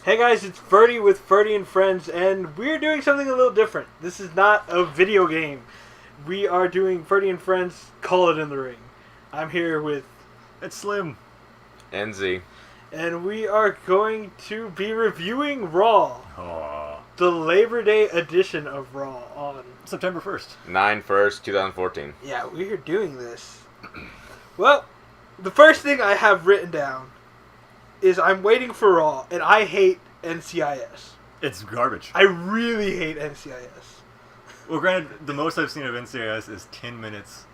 Hey guys, it's Ferdy with Ferdy&Friends, and we're doing something a little different. This is not a video game. We are doing Ferdy&Friends Call It in the Ring. I'm here with... It's Slim. And Z. And we are going to be reviewing Raw. Aww. The Labor Day edition of Raw on... September 1st. 9/1, 2014. Yeah, we are doing this. Well, the first thing I have written down is I'm waiting for Raw, and I hate NCIS. It's garbage. I really hate NCIS. Well, granted, the most I've seen of NCIS is 10 minutes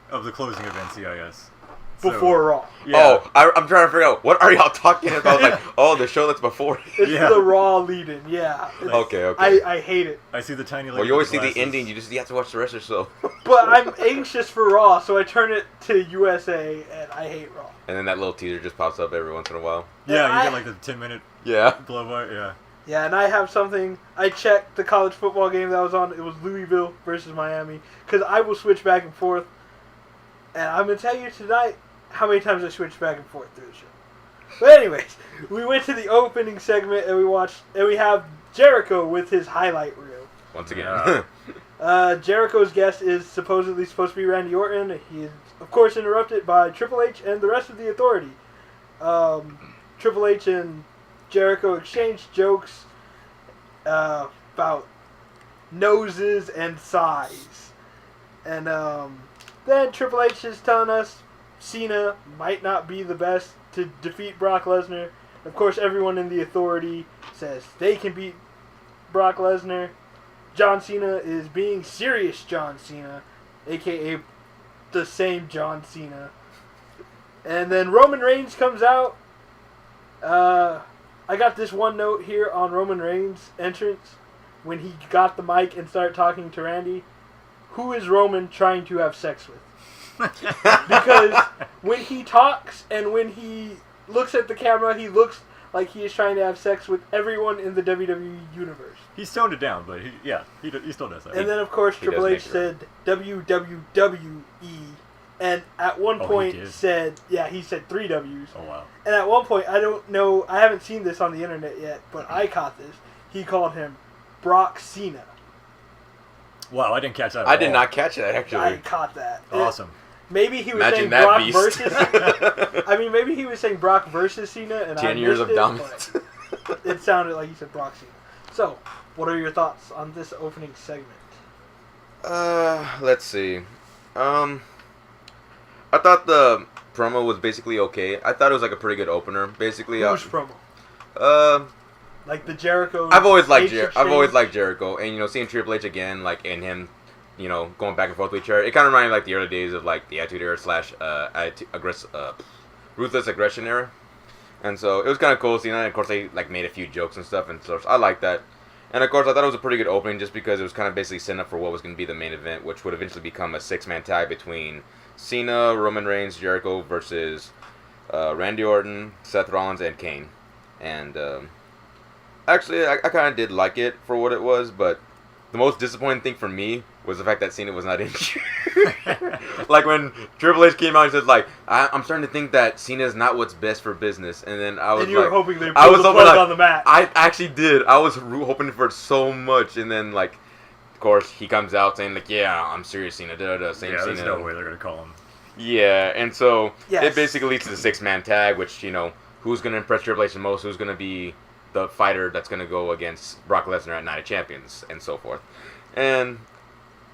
of the closing of NCIS. Before Raw. Yeah. Oh, I'm trying to figure out, what are y'all talking about? Like, the show that's before. It's Yeah. the Raw lead-in, yeah. Okay. I hate it. I see the tiny lady. Well, you always see with the ending. You have to watch the rest of the show. But I'm anxious for Raw, so I turn it to USA, and I hate Raw. And then that little teaser just pops up every once in a while. Yeah, And you I- get like the 10-minute Yeah. blow-by, yeah. Yeah, and I have something. I checked the college football game that was on. It was Louisville versus Miami. Because I will switch back and forth. And I'm going to tell you tonight how many times I switched back and forth through the show. But anyways, we went to the opening segment, and we have Jericho with his highlight reel. Once again. Yeah. Jericho's guest is supposedly supposed to be Randy Orton. He is, of course, interrupted by Triple H and the rest of the Authority. Triple H and Jericho exchange jokes about noses and size. And then Triple H is telling us Cena might not be the best to defeat Brock Lesnar. Of course, everyone in the Authority says they can beat Brock Lesnar. John Cena is being serious John Cena, a.k.a. the same John Cena. And then Roman Reigns comes out. I got this one note here on Roman Reigns' entrance when he got the mic and started talking to Randy. Who is Roman trying to have sex with? Because when he talks and when he looks at the camera, he looks like he is trying to have sex with everyone in the WWE universe. He's toned it down, but he still does that. And then, of course, He Triple does H make it said WWE. And at one Oh, he point did? he said 3 W's. Oh, wow. And at one point, I don't know, I haven't seen this on the internet yet, but I caught this. He called him Brock Cena. Wow, I didn't catch that at I did all. not catch that, I actually. caught that. Awesome. Maybe he was saying Imagine that Brock beast. versus... I mean, maybe he was saying Brock versus Cena, and 10 I years missed of it, dominance. but it sounded like he said Brock Cena. So, what are your thoughts on this opening segment? Let's see. I thought the promo was basically okay. I thought it was like a pretty good opener. Basically, Whose promo? Like the Jericho... I've always liked exchange? Jericho, and seeing Triple H again, like, and him, going back and forth with each other. It kind of reminded me like the early days of like the Attitude Era / Ruthless Aggression era, and so it was kind of cool seeing that. And of course, they like made a few jokes and stuff, and so I like that. And of course, I thought it was a pretty good opening just because it was kind of basically setting up for what was going to be the main event, which would eventually become a 6-man tag between Cena, Roman Reigns, Jericho versus Randy Orton, Seth Rollins, and Kane. And actually, I kind of did like it for what it was, but the most disappointing thing for me was the fact that Cena was not injured. Like when Triple H came out and said, like, I'm starting to think that Cena is not what's best for business. And then I was And you were hoping they I pulled was the hoping, plug like, on the match. I actually did. I was hoping for it so much. And then, like, of course, he comes out saying, like, yeah, I'm serious, Cena. Same Yeah, Cena. there's no way they're going to call him. Yeah, and so Yes. it basically leads to the 6-man tag, which, who's going to impress Triple H the most, who's going to be the fighter that's going to go against Brock Lesnar at Night of Champions, and so forth. And,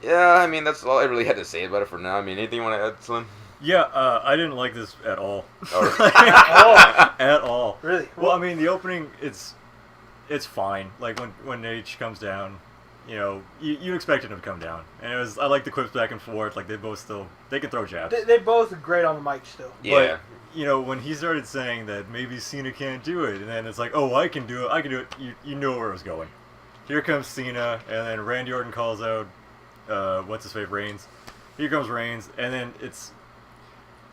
yeah, I mean, that's all I really had to say about it for now. I mean, anything you want to add, Slim? Yeah, I didn't like this at all. Oh. At all. Really? Well, I mean, the opening, it's fine. Like, when H comes down, you expected him to come down. And I like the quips back and forth. Like, they can throw jabs. They both are great on the mic still. Yeah. But, when he started saying that maybe Cena can't do it, and then it's like, oh, I can do it, you know where it was going. Here comes Cena, and then Randy Orton calls out, what's-his-face, Reigns. Here comes Reigns, and then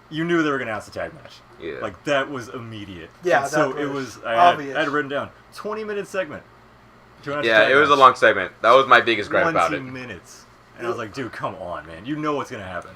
you knew they were going to ask the tag match. Yeah. Like, that was immediate. Yeah, and so that it was was, I obvious. had it written down, 20-minute segment. Yeah, it was a long segment. That was my biggest gripe 20 about it. minutes. And I was like, dude, come on, man. You know what's going to happen.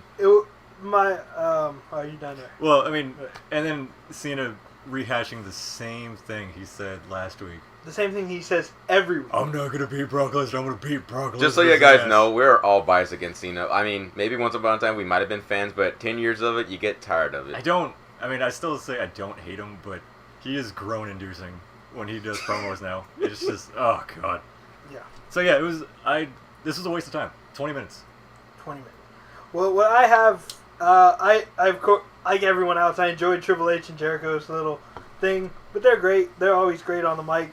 Are you done there? Well, I mean, and then Cena rehashing the same thing he said last week. The same thing he says every week. I'm not gonna beat Brock Lesnar. I'm gonna beat Brock Lesnar. Just so you guys know, we're all biased against Cena. I mean, maybe once upon a time we might have been fans, but 10 years of it, you get tired of it. I still say I don't hate him, but he is groan-inducing when he does promos now. It's just, oh god. Yeah. So yeah, this was a waste of time. 20 minutes. 20 minutes. Well, what I have, like everyone else, I enjoyed Triple H and Jericho's little thing, but they're great. They're always great on the mic.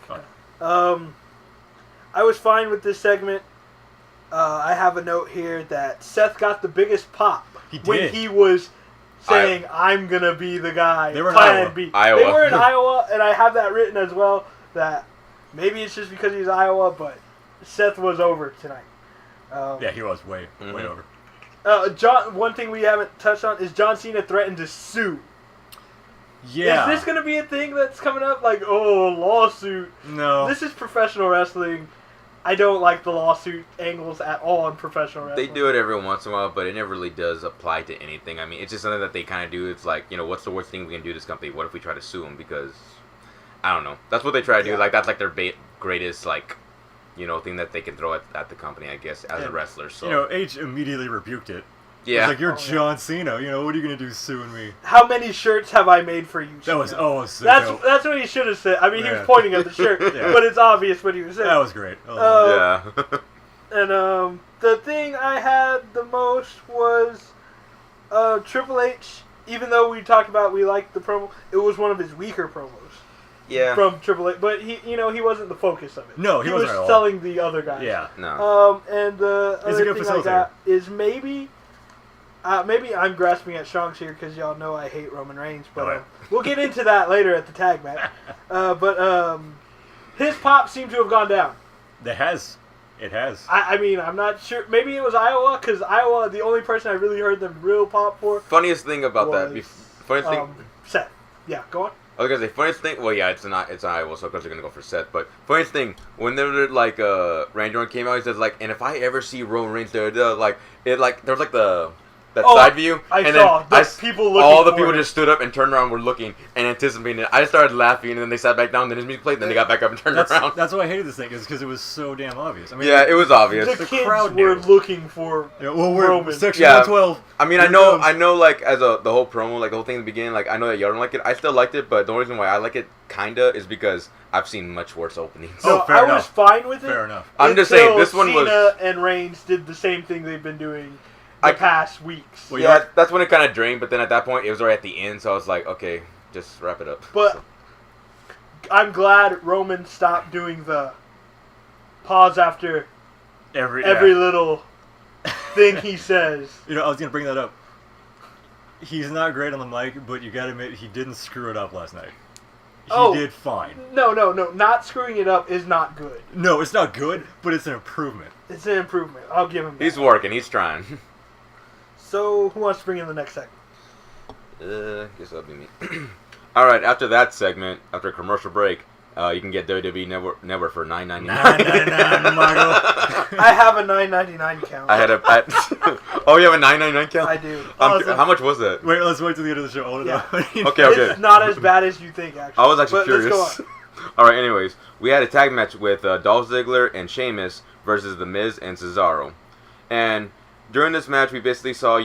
I was fine with this segment. I have a note here that Seth got the biggest pop when he was saying, I'm going to be the guy. They were in Iowa. They were in Iowa, and I have that written as well, that maybe it's just because he's Iowa, but Seth was over tonight. Yeah, he was way over. One thing we haven't touched on is John Cena threatened to sue. Yeah. Is this going to be a thing that's coming up? Like, lawsuit. No. This is professional wrestling. I don't like the lawsuit angles at all in professional wrestling. They do it every once in a while, but it never really does apply to anything. I mean, it's just something that they kind of do. It's like, what's the worst thing we can do to this company? What if we try to sue them? Because, I don't know. That's what they try to do. Like, that's like their greatest, like, thing that they can throw at the company, I guess, as a wrestler. So H immediately rebuked it. Yeah. It's like, you're John Cena. What are you going to do suing me? How many shirts have I made for you, That was, so dope. That's what he should have said. I mean, he was pointing at the shirt, but it's obvious what he was saying. That was great. Yeah. And the thing I had the most was Triple H. Even though we talked about we liked the promo, it was one of his weaker promos. Yeah. From Triple H, but he wasn't the focus of it. No, he was wasn't at all. selling the other guys. Yeah. No. And the other thing I got is maybe I'm grasping at Strong's here because y'all know I hate Roman Reigns, but we'll get into that later at the tag match. But his pop seemed to have gone down. It has. I mean, I'm not sure. Maybe it was Iowa, because Iowa, the only person I really heard them real pop for. Funniest thing about Seth. Yeah, go on. I was gonna say funniest thing. Well, yeah, it's Iowa, so of course they're gonna go for Seth. But funniest thing, when they were like Randy Orton came out, he says like, and if I ever see Roman Reigns there, like it like there was like that side view, and saw then people looking all the for people it. just stood up and turned around, were looking and anticipating it. I started laughing, and then they sat back down. Then his music played, and then they got back up and turned around. That's why I hated this thing, is because it was so damn obvious. I mean, yeah, it was obvious. The kids crowd were knew. looking for Roman. Section 112. I mean, I know, like as the whole promo, like the whole thing in the beginning, like I know that y'all don't like it. I still liked it, but the only reason why I like it kinda is because I've seen much worse openings. So fair I enough. was fine with it. Fair enough. I'm just saying this one was. Cena and Reigns did the same thing they've been doing the past weeks. Well, Yeah, that's when it kind of drained. But then at that point, it was already at the end, so I was like, okay, just wrap it up. But I'm glad Roman stopped doing the pause after every little thing he says. I was gonna bring that up. He's not great on the mic, but you gotta admit he didn't screw it up last night. He did fine. No. Not screwing it up is not good. No, it's not good, but it's an improvement. It's an improvement. I'll give him that. He's working. He's trying. So, who wants to bring in the next segment? Guess that'll be me. All right. After that segment, after a commercial break, you can get WWE Network for $9.99. $9.99, Margo. I have a $9.99 count. Oh, you have a $9.99 count? I do. How much was that? Wait, let's wait till the end of the show. I want to know. Okay. It's not as bad as you think, actually. I was actually But curious. Let's go on. All right. Anyways, we had a tag match with Dolph Ziggler and Sheamus versus The Miz and Cesaro, and during this match, we basically saw,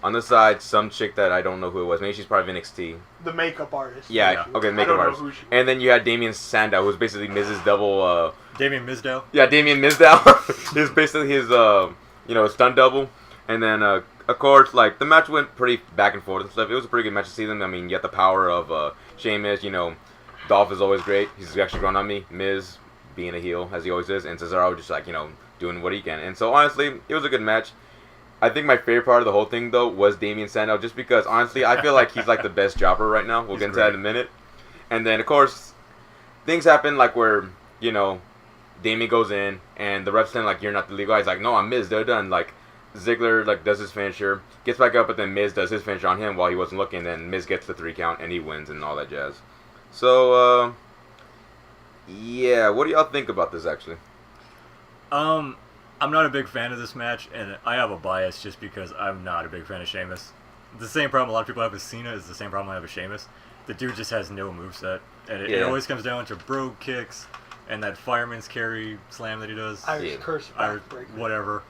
on the side, some chick that I don't know who it was. Maybe she's part of NXT. The makeup artist. Yeah. Okay, makeup artist. And then you had Damien Sandow, who's basically Miz's double. Damien Mizdow. Yeah, Damien Mizdow. He's basically his, stunt double. And then, of course, like the match went pretty back and forth and stuff. It was a pretty good match to see them. I mean, you got the power of Sheamus. Dolph is always great. He's actually grown on me. Miz being a heel as he always is, and Cesaro just like doing what he can. And so honestly, it was a good match. I think my favorite part of the whole thing, though, was Damien Sandow, just because, honestly, I feel like he's, like, the best jobber right now. We'll get into that in a minute. And then, of course, things happen, like, where, Damien goes in, and the rep's saying, like, you're not the legal guy. He's like, no, I'm Miz, they're done. Like, Ziggler, like, does his finisher, gets back up, but then Miz does his finisher on him while he wasn't looking, and then Miz gets the 3 count, and he wins and all that jazz. So, yeah, what do y'all think about this, actually? I'm not a big fan of this match, and I have a bias just because I'm not a big fan of Sheamus. The same problem a lot of people have with Cena is the same problem I have with Sheamus. the dude just has no moveset. And it always comes down to brogue kicks and that fireman's carry slam that he does. Irish curse backbreaker. Whatever.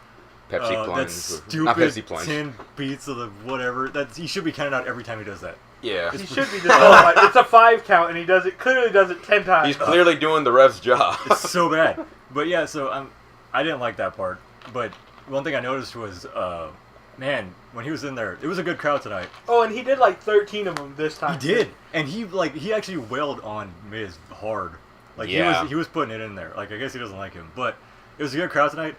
Pepsi plunge. That stupid Not Pepsi plunge. 10 beats of the whatever. He should be counted out every time he does that. Yeah. He should be disqualified. It's a 5 count, and he clearly does it 10 times. He's clearly doing the ref's job. It's so bad. But yeah, so I didn't like that part. But one thing I noticed was, man, when he was in there, it was a good crowd tonight. Oh, and he did like 13 of them this time. He did, and he actually wailed on Miz hard. Like he was putting it in there. Like I guess he doesn't like him, but it was a good crowd tonight.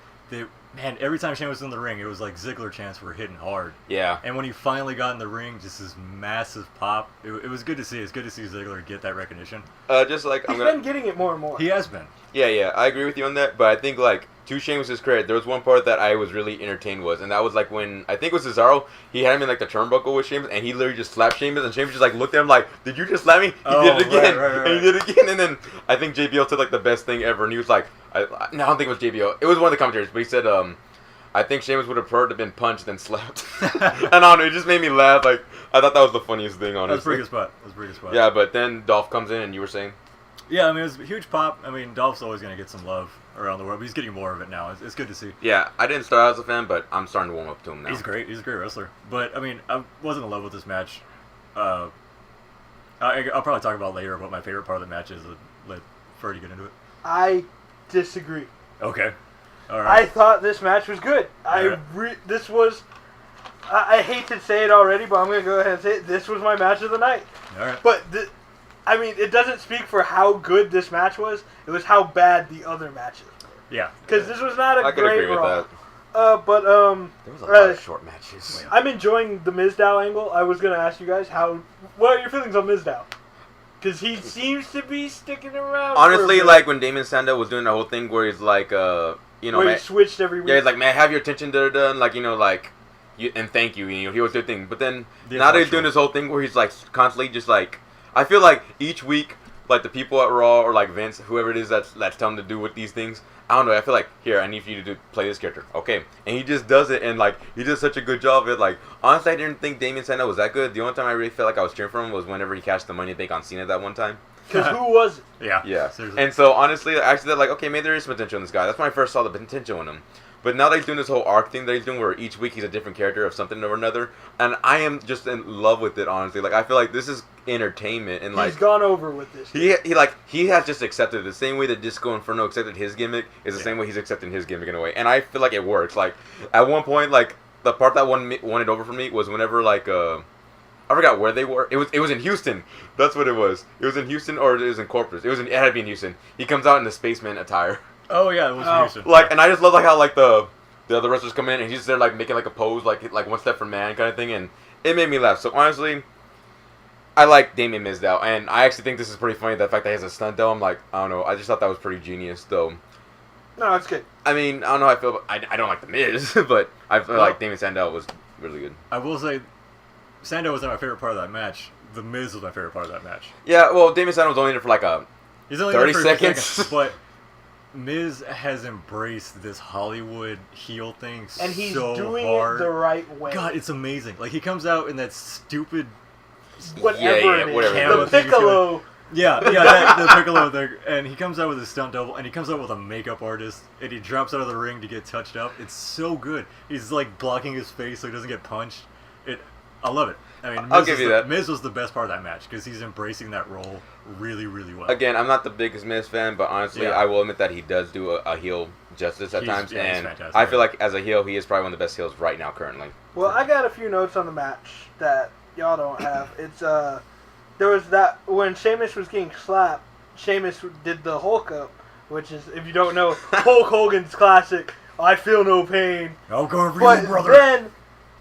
Man, every time Shane was in the ring, it was like Ziggler chants were hitting hard. Yeah. And when he finally got in the ring, just this massive pop. It was good to see. It's good to see Ziggler get that recognition. Just like He's been getting it more and more. He has been. Yeah, I agree with you on that. But I think like to Sheamus' credit, there was one part that I was really entertained and that was like when I think it was Cesaro. He had him in like the turnbuckle with Sheamus, and he literally just slapped Sheamus, and Sheamus just like looked at him like, "Did you just slap me?" He did it again, right. and he did it again, and then I think JBL said like the best thing ever, and he was like, I don't think it was JBL. It was one of the commentators, but he said, I think Sheamus would have preferred to have been punched than slapped. And I don't know, it just made me laugh. Like I thought that was the funniest thing, honestly. That's a pretty good spot. Yeah, but then Dolph comes in, and you were saying. Yeah, I mean, it was a huge pop. I mean, Dolph's always going to get some love around the world, but he's getting more of it now. It's good to see. Yeah, I didn't start out as a fan, but I'm starting to warm up to him now. He's great. He's a great wrestler. But, I mean, I wasn't in love with this match. I'll probably talk about later what my favorite part of the match is. Let Ferdy get into it. I disagree. Okay. All right. I thought this match was good. I hate to say it already, but I'm going to go ahead and say it. This was my match of the night. All right. But I mean, it doesn't speak for how good this match was. It was how bad the other matches were. Yeah. Because this was not a I could great agree with Raw. that. But There was a lot of short matches. I'm enjoying the Mizdow angle. I was going to ask you guys what are your feelings on Mizdow? Because he seems to be sticking around. Honestly, like when Damon Sandow was doing the whole thing where he's like, where he switched every week. Yeah, he's like, man, have your attention done, like like, and thank you. He was their thing. But then now that he's doing this whole thing where he's like constantly just like. I feel like each week, like the people at Raw or like Vince, whoever it is that's telling him to do with these things, I don't know. I feel like here I need for you to play this character, okay? And he just does it, and like he does such a good job of it. Like honestly, I didn't think Damien Sandow was that good. The only time I really felt like I was cheering for him was whenever he cashed the Money in the Bank on Cena that one time. Because who was it? Yeah. Seriously. And so honestly, I actually thought like, okay, maybe there is potential in this guy. That's when I first saw the potential in him. But now that he's doing this whole arc thing that he's doing where each week he's a different character of something or another, and I am just in love with it, honestly. Like, I feel like this is entertainment, and like... He's gone over with this. He has just accepted it. The same way that Disco Inferno accepted his gimmick is the same way he's accepting his gimmick in a way. And I feel like it works. Like, at one point, like, the part that won it over for me was whenever, like, I forgot where they were. It was in Houston. That's what it was. It was in Houston or it was in Corpus. It had to be in Houston. He comes out in the spaceman attire. Oh yeah, it was Houston. Like, and I just love like how like the other wrestlers come in and he's there like making like a pose like one step for man kind of thing, and it made me laugh. So honestly, I like Damien Mizdow, and I actually think this is pretty funny. The fact that he has a stunt though, I'm like, I don't know. I just thought that was pretty genius though. No, it's good. I mean, I don't know how I feel. I don't like the Miz, but I feel like Damien Sandow was really good. I will say, Sandow was not my favorite part of that match. The Miz was my favorite part of that match. Yeah, well, Damien Sandow was only in it for like He's only 30 there for seconds. But Miz has embraced this Hollywood heel thing and he's so doing hard. it the right way. God, it's amazing. Like, he comes out in that stupid... Whatever it is. The Piccolo... Yeah, the Piccolo there, and he comes out with his stunt double, and he comes out with a makeup artist, and he drops out of the ring to get touched up. It's so good. He's like blocking his face so he doesn't get punched. I love it. I mean, I'll give you that. Miz was the best part of that match because he's embracing that role really, really well. Again, I'm not the biggest Miz fan, but honestly, I will admit that he does do a heel justice at times, and I feel like as a heel, he is probably one of the best heels right now currently. Well, I got a few notes on the match that y'all don't have. It's there was that when Sheamus was getting slapped, Sheamus did the Hulk up, which is, if you don't know, Hulk Hogan's classic, I feel no pain. I'll go for you, you, brother. Then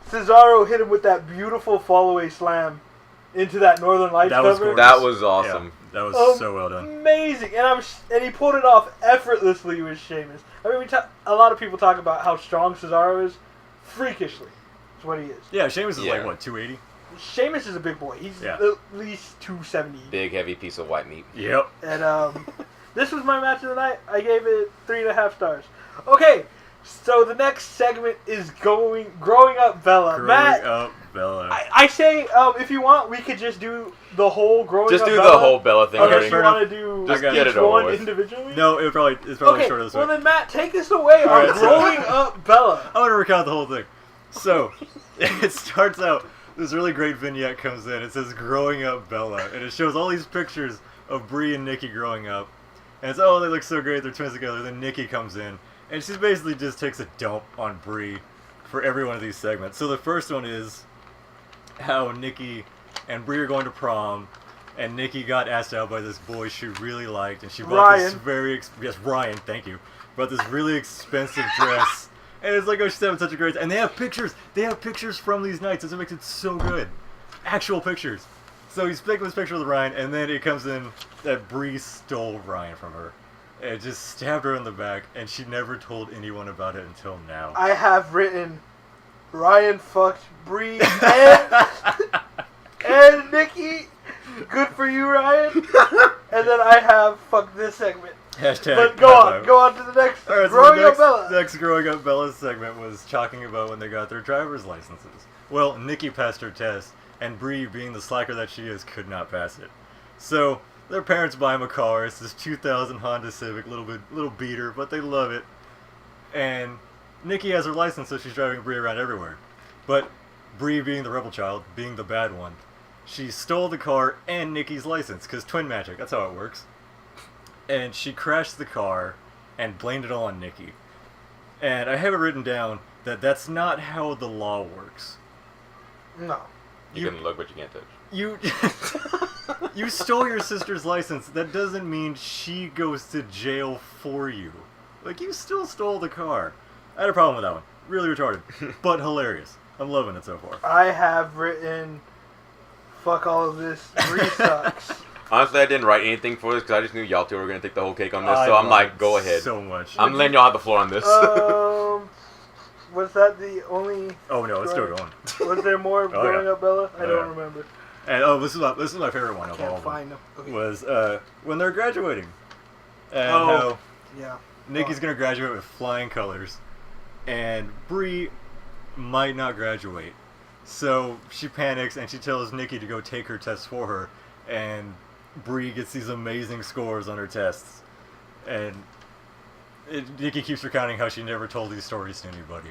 Cesaro hit him with that beautiful fall-away slam into that Northern Lights cover. That was awesome. Yeah, that was so well done. Amazing. And he pulled it off effortlessly with Sheamus. I mean, a lot of people talk about how strong Cesaro is. Freakishly. That's what he is. Yeah, Sheamus is like, what, 280? Sheamus is a big boy. He's at least 270. Big, heavy piece of white meat. Yep. And this was my match of the night. I gave it 3.5 stars. Okay, So the next segment is growing up Bella. Growing Matt, up Bella. I say if you want, we could just do the whole growing Just up do Bella. the whole Bella thing. Unless Okay, you fair want to do Just get it each over one with. individually. No, it's probably Okay, short of this well way. then Matt, take us away on Alright, so- growing up Bella. I'm gonna recount the whole thing. So, it starts out. This really great vignette comes in. It says "Growing Up Bella," and it shows all these pictures of Bree and Nikki growing up. And it's, oh, they look so great. They're twins together. Then Nikki comes in, and she basically just takes a dump on Bree for every one of these segments. So the first one is how Nikki and Bree are going to prom, and Nikki got asked out by this boy she really liked, and she bought this Ryan, thank you, bought this really expensive dress, and it's like, oh, she's having such a great time. And they have pictures from these nights, and it makes it so good, actual pictures. So he's taking this picture with Ryan, and then it comes in that Bree stole Ryan from her, and just stabbed her in the back, and she never told anyone about it until now. I have written Ryan fucked Bree and Nikki. Good for you, Ryan. And then I have fuck this segment. Hashtag But go on to the next. All right, so Growing the up Bella. next Growing Up Bella segment was talking about when they got their driver's licenses. Well, Nikki passed her test, and Bree, being the slacker that she is, could not pass it. So their parents buy them a car. It's this 2000 Honda Civic, little beater, but they love it. And Nikki has her license, so she's driving Bree around everywhere. But Bree, being the rebel child, being the bad one, she stole the car and Nikki's license, because twin magic, that's how it works. And she crashed the car and blamed it all on Nikki. And I have it written down that that's not how the law works. No. You can look, but you can't touch. You stole your sister's license. That doesn't mean she goes to jail for you. Like, you still stole the car. I had a problem with that one. Really retarded. But hilarious. I'm loving it so far. I have written fuck all of this. Bree sucks. Honestly, I didn't write anything for this because I just knew y'all two were going to take the whole cake on this. I So I'm love like, it go ahead. so much. I'm letting y'all have the floor on this. Was that the only? Oh no, it's still going. Was there more growing up Bella? I don't remember. And this is my favorite one of all Can't of them. find them. Okay. Was when they're graduating, and Oh. how Yeah. Nikki's gonna graduate with flying colors, and Bree might not graduate. So she panics and she tells Nikki to go take her test for her, and Bree gets these amazing scores on her tests, and Nikki keeps recounting how she never told these stories to anybody,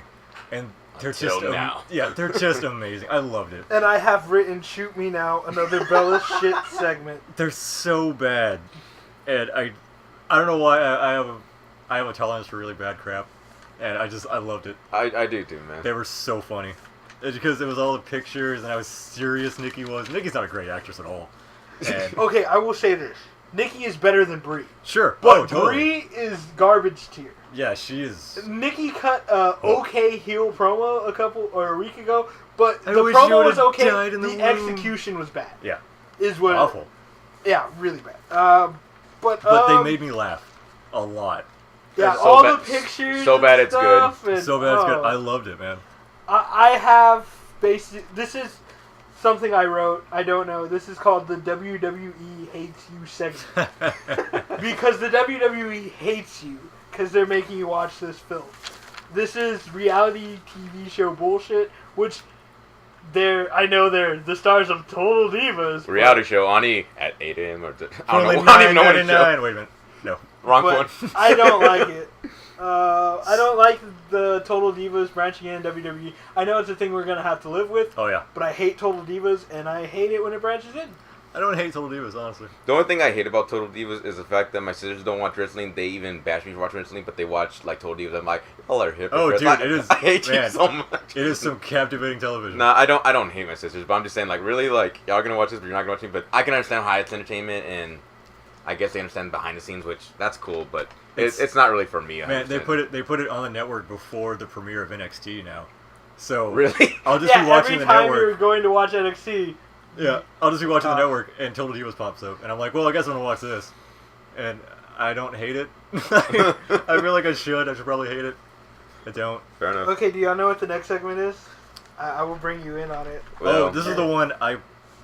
and they're Until just now. yeah, they're just amazing. I loved it. And I have written "Shoot Me Now," another Bella shit segment. They're so bad, and I don't know why I have a tolerance for really bad crap, and I loved it. I do too, man. They were so funny. It's because it was all the pictures and how serious Nikki was. Nikki's not a great actress at all. And Okay, I will say this: Nikki is better than Bree, sure, but totally. Bree is garbage tier. Yeah, she is. Nikki cut okay heel promo a week ago, but I the wish you promo was would've okay. died in the The womb. execution was bad. Yeah, Is what? awful. Yeah, really bad. But They made me laugh a lot. yeah, so all bad- the pictures. so and bad it's good. stuff and- So bad it's good. oh. I loved it, man. I have basically, this is something I wrote. I don't know. This is called the WWE Hates You segment. Because the WWE hates you because they're making you watch this film. This is reality TV show bullshit, which I know they're the stars of Total Divas. but- Reality show on E at 8 a.m. or I Only don't know. I don't even know what it's show. $9.99. Wait a minute. No. Wrong but one. I don't like it. I don't like the Total Divas branching in WWE. I know it's a thing we're gonna have to live with, Oh yeah. but I hate Total Divas, and I hate it when it branches in. I don't hate Total Divas, honestly. The only thing I hate about Total Divas is the fact that my sisters don't watch wrestling. They even bash me for watching wrestling, but they watch like Total Divas. I'm like, y'all are hypocrites. Oh, dude, it is. I hate you man, so much. It is some captivating television. Nah, I don't hate my sisters, but I'm just saying, like, really, like, y'all are gonna watch this, but you're not gonna watch it. But I can understand how it's entertainment, and I guess they understand behind the scenes, which that's cool. But it's not really for me. Man, they 100%. put it on the network before the premiere of NXT now. So Really? I'll just Yeah, be watching every the time network. you're going to watch NXT, Yeah, I'll just be watching the Uh, network, and Total Divas pops up, and I'm like, well, I guess I'm gonna watch this, and I don't hate it. I feel like I should probably hate it. I don't. Fair enough. okay, do y'all know what the next segment is? I will bring you in on it. Well, This is the one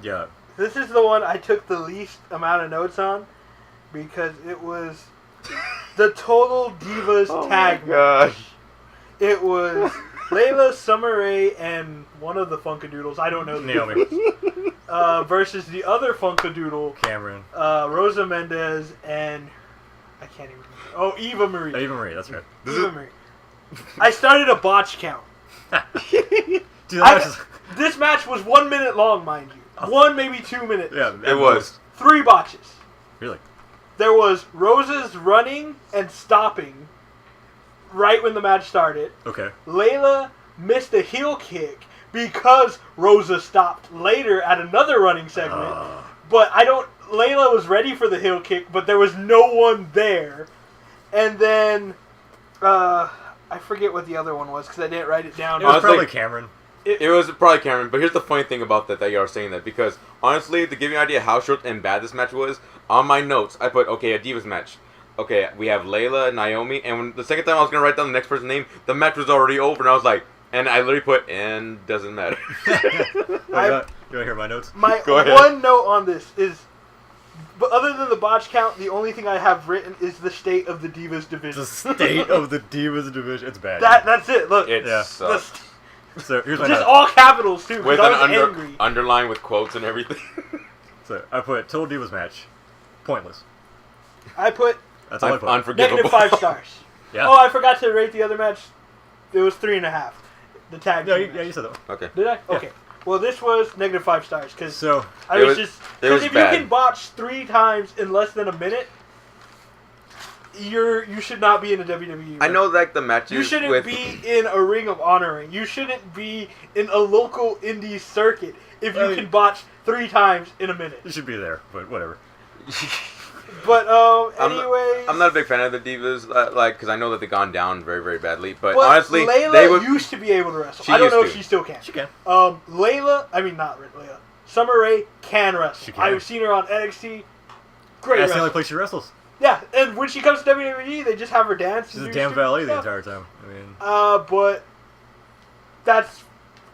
yeah. This is the one I took the least amount of notes on because it was the Total Divas oh tag my gosh. match. It was Layla, Summer Rae, and one of the Funkadoodles. I don't know. Naomi. Versus the other Funkadoodle, Cameron. Rosa Mendez, and I can't even remember. Oh, Eva Marie. Eva Marie, that's right. Eva Marie. I started a botch count. Dude, that This match was 1 minute long, mind you. 1, maybe 2 minutes. yeah, It was. 3 botches. Really? There was Rosa's running and stopping right when the match started. Okay. Layla missed a heel kick because Rosa stopped later at another running segment. But Layla was ready for the heel kick, but there was no one there. And then, I forget what the other one was because I didn't write it down. It was Honestly, probably Cameron. It was probably Cameron, but here's the funny thing about that you are saying that, because honestly, to give you an idea how short and bad this match was, on my notes, I put, okay, a Divas match. Okay, we have Layla, Naomi, and when the second time I was going to write down the next person's name, the match was already over, and I was like, and I literally put, and doesn't matter. You want to hear my notes? My Go ahead. one note on this is, but other than the botch count, the only thing I have written is the state of the Divas division. The state of the Divas division. It's bad. That's it. Look, It Yeah. sucks. So here's my just notes. all capitals too. With Because I an was angry. underline with quotes and everything. So I put Total Divas match. Pointless. I put That's all I put. Unforgivable. -5 stars. Yeah. Oh, I forgot to rate the other match. It was 3.5. The tag. No, team yeah, you match. said that one. Okay. Did I? Okay. Well, this was -5 stars because So I It was was- just it because was if bad. you can botch 3 times in less than a minute, you should not be in a WWE. I know that the matches You shouldn't with... be in a Ring of Honor ring. You shouldn't be in a local indie circuit if you I mean- can botch 3 times in a minute. you should be there, but whatever. But I'm anyways, I'm not a big fan of the Divas, because I know that they've gone down very, very badly. But But honestly, Layla they would... used to be able to wrestle. She I don't know used if to. she still can. She can. Layla, I mean not Layla. Summer Rae can wrestle. She can. I've seen her on NXT. Great That's the wrestler. only place she wrestles. Yeah, and when she comes to WWE, they just have her dance. She's and a do damn stupid valet the stuff. entire time. I mean, But that's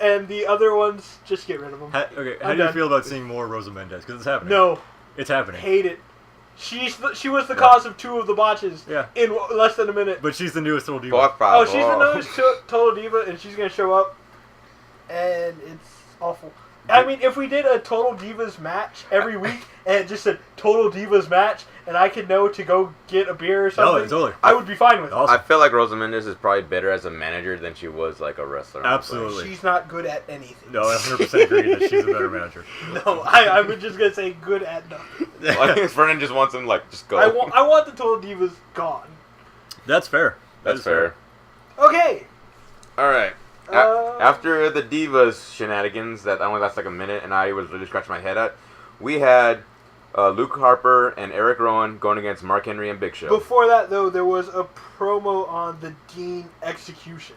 and the other ones, just get rid of them. how I'm do you done. feel about seeing more Rosa Mendez? Because it's happening. No, It's happening. hate it. She was the Yeah. cause of 2 of the botches Yeah. in less than a minute. But she's the newest Total Diva. Por Oh, she's favor. the newest Total Diva, and she's gonna show up, and it's awful. I mean, if we did a Total Divas match every week, and it just said Total Divas match, and I could know to go get a beer or something, totally. I would be fine with it. Awesome. I feel like Rosa Mendes is probably better as a manager than she was like a wrestler. Absolutely. She's not good at anything. No, I 100% agree that she's a better manager. No, I was just gonna say good at nothing. Well, I think Vernon just wants him like just go. I want the Total Divas gone. That's fair. That That's is fair. Okay. All right. Uh, After the Divas shenanigans that only last like a minute, and I was really scratching my head at, we had Luke Harper and Eric Rowan going against Mark Henry and Big Show. Before that, though, there was a promo on the Dean execution,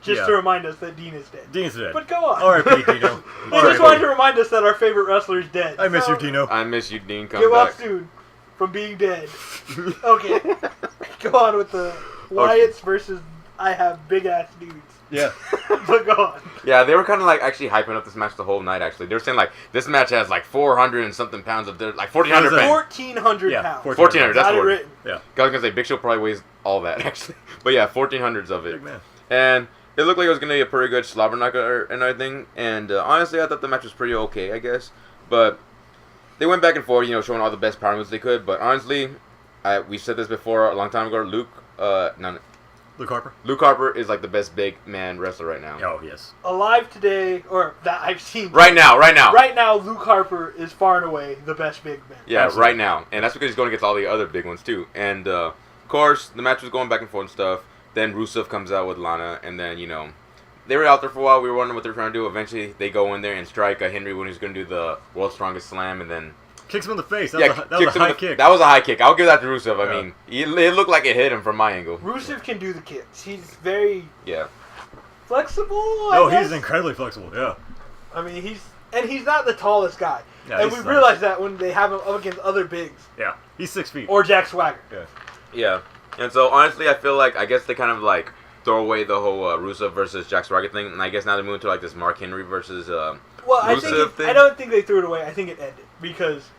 just Yeah. to remind us that Dean is dead. Dean's dead. But go on. R.I.P. Dino. They just wanted to remind us that our favorite wrestler is dead. I miss So, you, Dino. I miss you, Dean. Come Get well back. soon from being dead. Okay. Go on with the Wyatts versus I have big ass dudes. Yeah. But go on. Yeah, they were kind of like actually hyping up this match the whole night. Actually, they were saying like this match has like 400 and something pounds of like 1,400 It was a- pounds. 1,400 Yeah, pounds. 1,400. That's Got it what. written. Yeah. I was gonna say Big Show probably weighs all that actually, but yeah, 1,400s of it. Big man. And it looked like it was gonna be a pretty good slobber knocker and everything. And honestly, I thought the match was pretty okay, I guess. But they went back and forth, showing all the best power moves they could. But honestly, we said this before a long time ago. Luke Harper? Luke Harper is like the best big man wrestler right now. Oh, yes. Alive today, or that I've seen. Right now. Right now, Luke Harper is far and away the best big man. Yeah, Absolutely. right now. And that's because he's going against all the other big ones, too. And, of course, the match was going back and forth and stuff. Then Rusev comes out with Lana. And then, they were out there for a while. We were wondering what they were trying to do. Eventually, they go in there and strike Henry when he's going to do the World's Strongest Slam. And then... Kicks him in the face. That yeah, was kicks a him in high the- kick. That was a high kick. I'll give that to Rusev. Yeah. I mean, it looked like it hit him from my angle. Rusev can do the kicks. He's very Yeah. flexible. Oh, I guess. he's incredibly flexible. Yeah. I mean, he's not the tallest guy. Yeah, and he's we not. realized that when they have him up against other bigs. Yeah. He's 6 feet. Or Jack Swagger. Yeah. Yeah. And so, honestly, I feel like, I guess they kind of, like, throw away the whole Rusev versus Jack Swagger thing. And I guess now they're moving to, like, this Mark Henry versus Well, Rusev thing. I don't think they threw it away. I think it ended. Because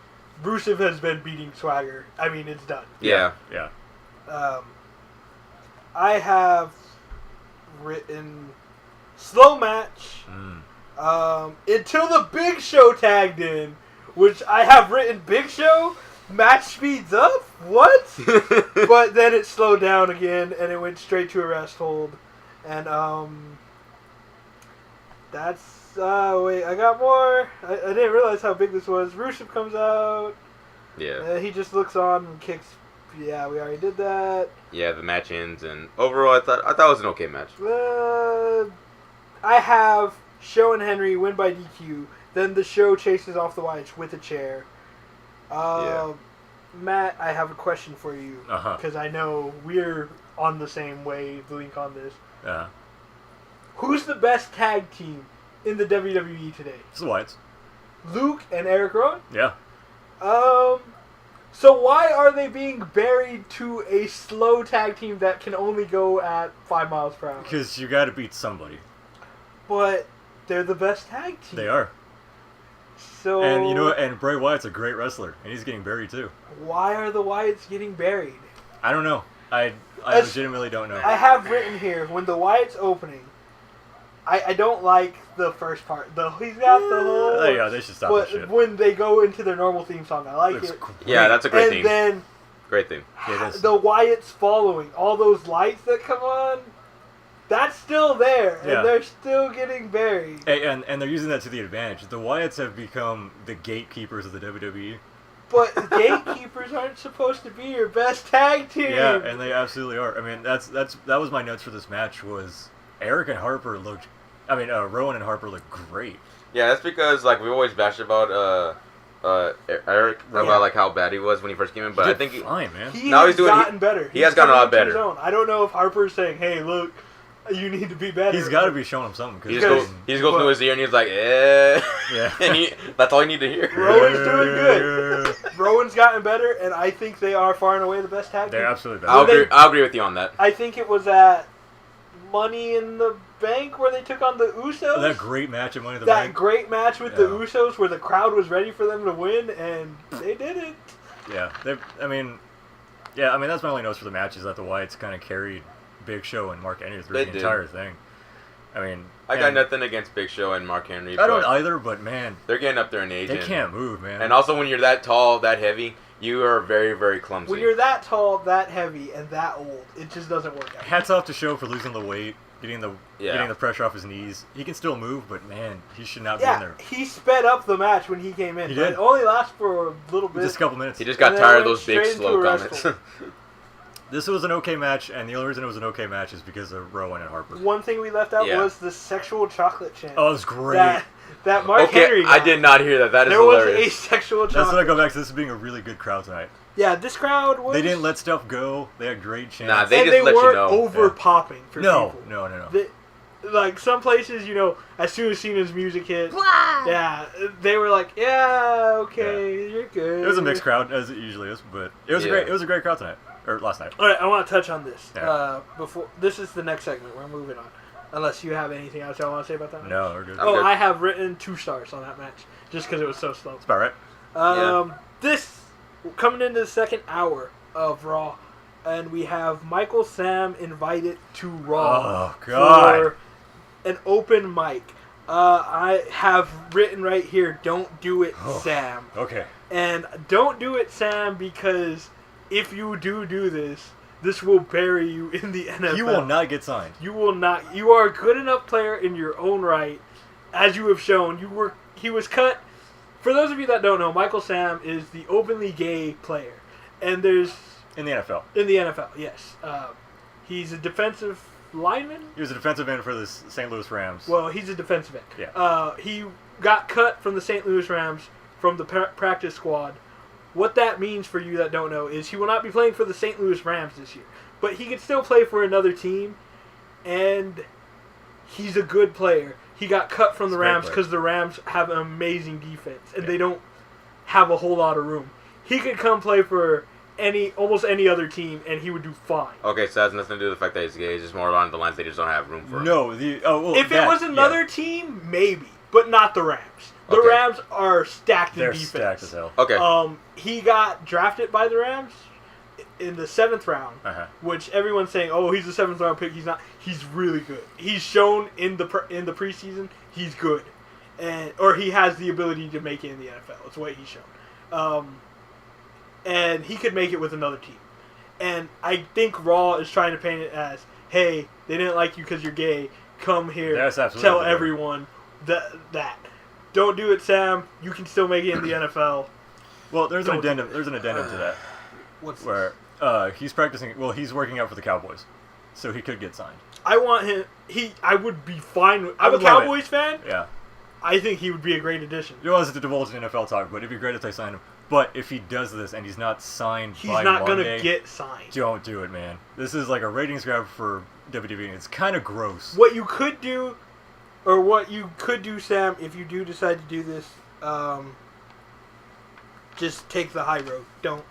Rusev has been beating Swagger. I mean, it's done. Yeah. Yeah. I have written slow match until the Big Show tagged in, which I have written Big Show. Match speeds up? What? But then it slowed down again, and it went straight to a rest hold. And, that's, wait, I got more. I didn't realize how big this was. Rusev comes out. Yeah. He just looks on and kicks. Yeah, we already did that. Yeah, the match ends, and overall, I thought it was an okay match. I have Show and Henry win by DQ. Then the Show chases off the Wyatts with a chair. Matt, I have a question for you because I know we're on the same wavelength on this. Who's the best tag team in the WWE today? It's the Wyatts. Luke and Eric Rowan? Yeah. So why are they being buried to a slow tag team that can only go at 5 miles per hour? Because you got to beat somebody. But they're the best tag team. They are. So and you know, and Bray Wyatt's a great wrestler, and he's getting buried too. Why are the Wyatts getting buried? I don't know. I legitimately don't know. I have written here when the Wyatts opening. I don't like the first part. He's got the whole. Yeah, they should stop that shit. When they go into their normal theme song, I like it. Great. Yeah, that's a great theme. And then great theme. Yeah, it is. The Wyatts following all those lights that come on. That's still there, and they're still getting buried. Hey, and they're using that to the advantage. The Wyatts have become the gatekeepers of the WWE. But gatekeepers aren't supposed to be your best tag team. Yeah, and they absolutely are. I mean, that was my notes for this match was Eric and Harper looked. I mean, Rowan and Harper looked great. Yeah, that's because like we always bashed about Eric about like how bad he was when he first came in, but I think fine, man. He's gotten better. He has gotten a lot better. I don't know if Harper's saying, "Hey, look, you need to be better." He's got to be showing him something. He just goes to his ear and he's like, "Eh," and that's all you need to hear. Rowan's doing good. Rowan's gotten better, and I think they are far and away the best tag team. They're absolutely better. I'll agree with you on that. I think it was at Money in the Bank where they took on the Usos. That great match at Money in the Bank. That great match with the Usos where the crowd was ready for them to win, and they did it. Yeah, I mean, that's my only notes for the match is that the Wyatts kind of carried Big Show and Mark Henry through the entire thing. I mean, I got nothing against Big Show and Mark Henry. I don't either, but man, they're getting up there in age. They can't move, man. And also, when you're that tall, that heavy, you are very, very clumsy. When you're that tall, that heavy, and that old, it just doesn't work out. Hats off to Show for losing the weight, getting the pressure off his knees. He can still move, but man, he should not be in there. He sped up the match when he came in. He did. It only lasted for a little bit. Just a couple minutes. He just got tired of those big, slow comments. This was an okay match, and the only reason it was an okay match is because of Rowan and Harper. One thing we left out was the sexual chocolate chant. Oh, it was great. That Mark Henry got. I did not hear that. That is hilarious. There was a sexual chocolate. That's what I go back to. This being a really good crowd tonight. Yeah, this crowd was... They didn't let stuff go. They had great chants. Nah, they just let you know. over-popping for people. No. Like, some places, as soon as Cena's music hit, they were like, okay, you're good. It was a mixed crowd, as it usually is, but it was a great crowd tonight. Or last night. All right, I want to touch on this. Yeah. This is the next segment. We're moving on. Unless you have anything else y'all want to say about that match? No, we're good. I have written 2 stars on that match, just because it was so slow. That's about right. This, coming into the second hour of Raw, and we have Michael Sam invited to Raw for an open mic. I have written right here, don't do it, Sam. Okay. And don't do it, Sam, because if you do this, this will bury you in the NFL. You will not get signed. You will not. You are a good enough player in your own right, as you have shown. He was cut. For those of you that don't know, Michael Sam is the openly gay player, and there's in the NFL. In the NFL, yes. He's a defensive lineman. He was a defensive end for the St. Louis Rams. Well, he's a defensive end. Yeah. He got cut from the St. Louis Rams from the practice squad. What that means for you that don't know is he will not be playing for the St. Louis Rams this year. But he can still play for another team, and he's a good player. He got cut from the Rams because the Rams have an amazing defense, and they don't have a whole lot of room. He could come play for almost any other team, and he would do fine. Okay, so that has nothing to do with the fact that he's gay. It's just more along the lines they just don't have room for him. No. If it was another team, maybe, but not the Rams. The Rams are stacked in defense. They're stacked as hell. Okay. He got drafted by the Rams in the 7th round, which everyone's saying, oh, he's a 7th round pick. He's not. He's really good. He's shown in the preseason he's good, or he has the ability to make it in the NFL. It's what he's shown, and he could make it with another team. And I think Raw is trying to paint it as, hey, they didn't like you because you're gay. Come here, tell everyone that. Don't do it, Sam. You can still make it in the NFL. Well, there's an addendum. There's an addendum to that. What's where he's practicing? Well, he's working out for the Cowboys, so he could get signed. I want him. I would be fine. I'm a Cowboys fan. Yeah. I think he would be a great addition. It wasn't to divulge NFL talk, but it'd be great if they signed him. But if he does this and he's not signed by Monday, he's not gonna get signed. Don't do it, man. This is like a ratings grab for WWE. It's kind of gross. What you could do, Sam, if you do decide to do this, just take the high road. Don't.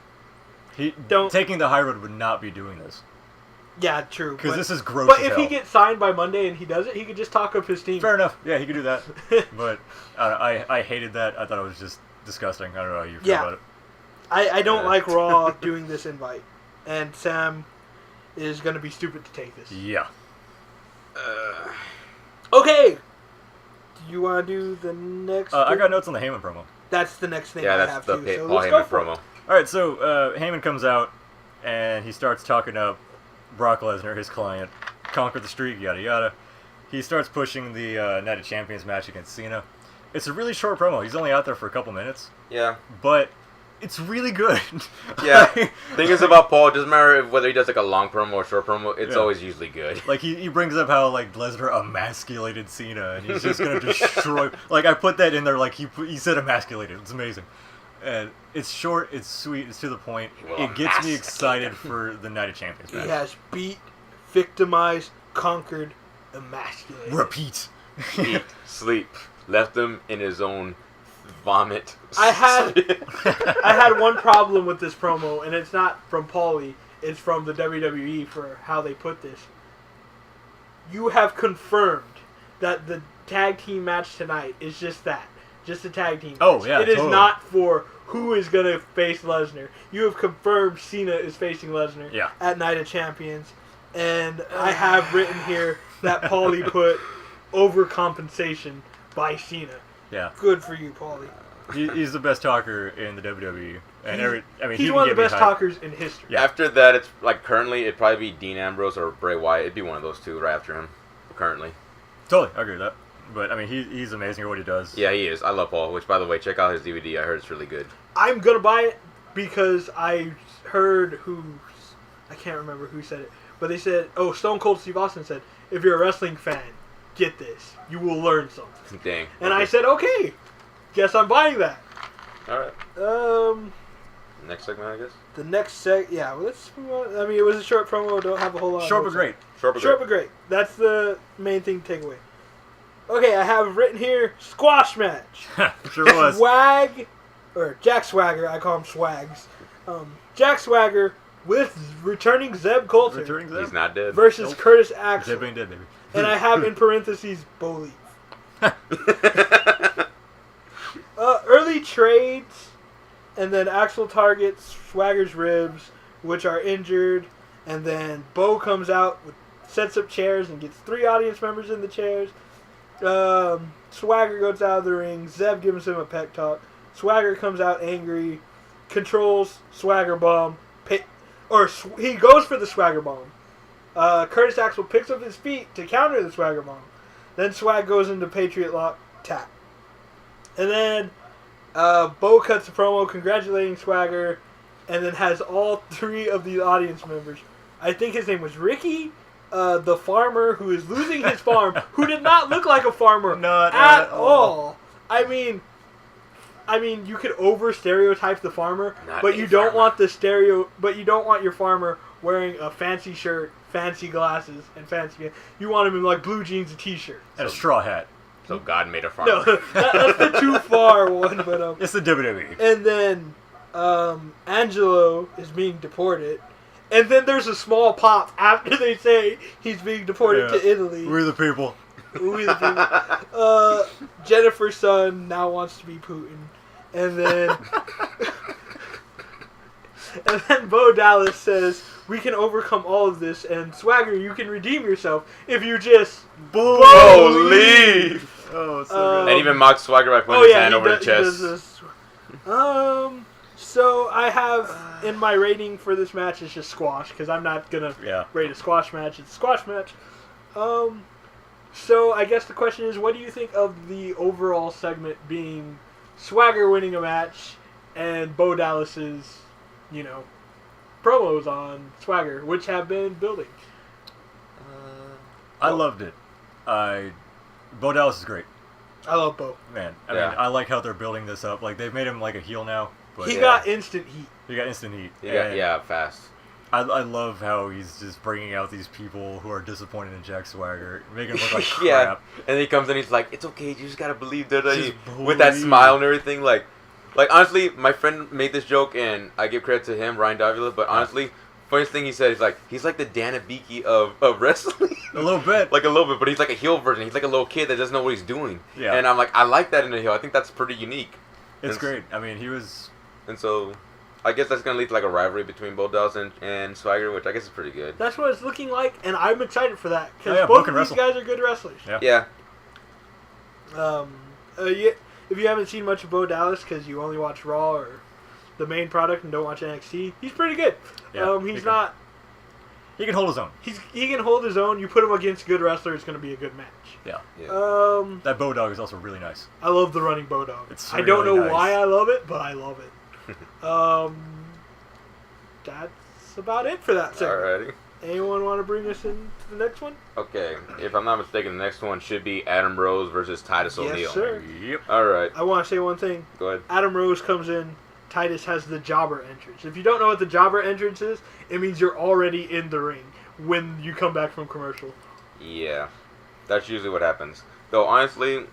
Taking the high road would not be doing this. Yeah, true. Because this is gross. But if he gets signed by Monday and he does it, he could just talk up his team. Fair enough. Yeah, he could do that. But I hated that. I thought it was just disgusting. I don't know how you feel about it. I don't like Raw doing this invite, and Sam is going to be stupid to take this. Yeah. Okay. Do you want to do the next? I got notes on the Heyman promo. That's the next thing I have that's too. the So Paul let's go Heyman for promo. it. All right, so Heyman comes out and he starts talking up Brock Lesnar, his client, conquer the streak, yada yada. He starts pushing the Night of Champions match against Cena. It's a really short promo. He's only out there for a couple minutes. Yeah. But it's really good. Yeah. Thing is about Paul, it doesn't matter whether he does like a long promo or short promo, it's always usually good. Like he brings up how like Lesnar emasculated Cena and he's just gonna destroy. Like I put that in there. Like he said emasculated. It's amazing. And it's short, it's sweet, it's to the point. It gets me excited for the Night of Champions match. He has beat, victimized, conquered, emasculated. Repeat. Eat, sleep, left him in his own vomit. I had one problem with this promo, and it's not from Paulie, it's from the WWE for how they put this. You have confirmed that the tag team match tonight is just that. Just a tag team match. Oh, yeah, It is not for who is going to face Lesnar. You have confirmed Cena is facing Lesnar at Night of Champions. And I have written here that Paulie put overcompensation by Cena. Yeah. Good for you, Paulie. He's the best talker in the WWE. And he's one of the best talkers in history. Yeah. After that, it's like currently it'd probably be Dean Ambrose or Bray Wyatt. It'd be one of those two right after him. Currently. Totally, I agree with that. But I mean, he's amazing at what he does. Yeah, he is. I love Paul. Which, by the way, check out his DVD. I heard it's really good. I'm gonna buy it because I heard I can't remember who said it, but they said, Stone Cold Steve Austin said, if you're a wrestling fan, get this. You will learn something. Dang. And I said, okay, guess I'm buying that. All right. Next segment, I guess. The next let's move on. I mean, it was a short promo. Don't have a whole lot. Short but great. Short but great. That's the main thing to take away. Okay, I have written here squash match. Sure was. Jack Swagger. I call him Swags. Jack Swagger with returning Zeb Coulter. He's not dead. Versus Curtis Axel. Zeb ain't dead, baby. And I have in parentheses Bo Leaf. Early trades, and then Axel targets Swagger's ribs, which are injured, and then Bo comes out, sets up chairs, and gets 3 audience members in the chairs. Swagger goes out of the ring. Zeb gives him a pep talk. Swagger comes out angry, controls Swagger bomb, he goes for the Swagger bomb. Curtis Axel picks up his feet to counter the Swagger bomb. Then Swag goes into Patriot Lock tap. And then Bo cuts a promo congratulating Swagger, and then has all 3 of the audience members. I think his name was Ricky, the farmer who is losing his farm, who did not look like a farmer at all. I mean, you could over stereotype the farmer, but you don't want your farmer wearing a fancy shirt, fancy glasses, and fancy. You want him in like blue jeans and t-shirt and a straw hat. So God made a farmer. No, that's the too far one, but it's the WWE. And then Angelo is being deported. And then there's a small pop after they say he's being deported to Italy. We're the people. We the people. Jennifer's son now wants to be Putin. And then And then Bo Dallas says, "We can overcome all of this, and Swagger, you can redeem yourself if you just believe." Oh, it's so good. And even mocks Swagger by putting his hand over the chest. So I have in my rating for this match is just squash because I'm not gonna rate a squash match. It's a squash match. So I guess the question is, what do you think of the overall segment being Swagger winning a match and Bo Dallas's, promos on Swagger, which have been building? I loved it. Bo Dallas is great. I love Bo. Man, I mean, I like how they're building this up. Like, they've made him like a heel now. But He got instant heat. He got instant heat. Fast. I love how he's just bringing out these people who are disappointed in Jack Swagger, making him look like crap. And he comes in, he's like, "It's okay, you just gotta believe that." With that smile and everything, like honestly, my friend made this joke, and I give credit to him, Ryan Davila. But honestly, funniest thing he said is he's like the Dan Abiki of wrestling. A little bit. Like a little bit, but he's like a heel version. He's like a little kid that doesn't know what he's doing. Yeah. And I'm like, I like that in a heel. I think that's pretty unique. It's great. I mean, he was. And so, I guess that's gonna lead to like a rivalry between Bo Dallas and Swagger, which I guess is pretty good. That's what it's looking like, and I'm excited for that because both of these guys are good wrestlers. Yeah. If you haven't seen much of Bo Dallas because you only watch Raw or the main product and don't watch NXT, he's pretty good. Yeah, He can hold his own. He can hold his own. You put him against good wrestlers, it's going to be a good match. Yeah. That Bo Dog is also really nice. I love the running Bo Dog. It's I don't know really nice. why I love it, but I love it. That's about it for that segment. Alrighty. Anyone want to bring us into the next one? Okay, if I'm not mistaken, the next one should be Adam Rose versus Titus O'Neil. Yes, sir. Yep. Alright. I want to say one thing. Go ahead. Adam Rose comes in. Titus has the jobber entrance. If you don't know what the jobber entrance is, it means you're already in the ring when you come back from commercial. Yeah. That's usually what happens. Though, honestly,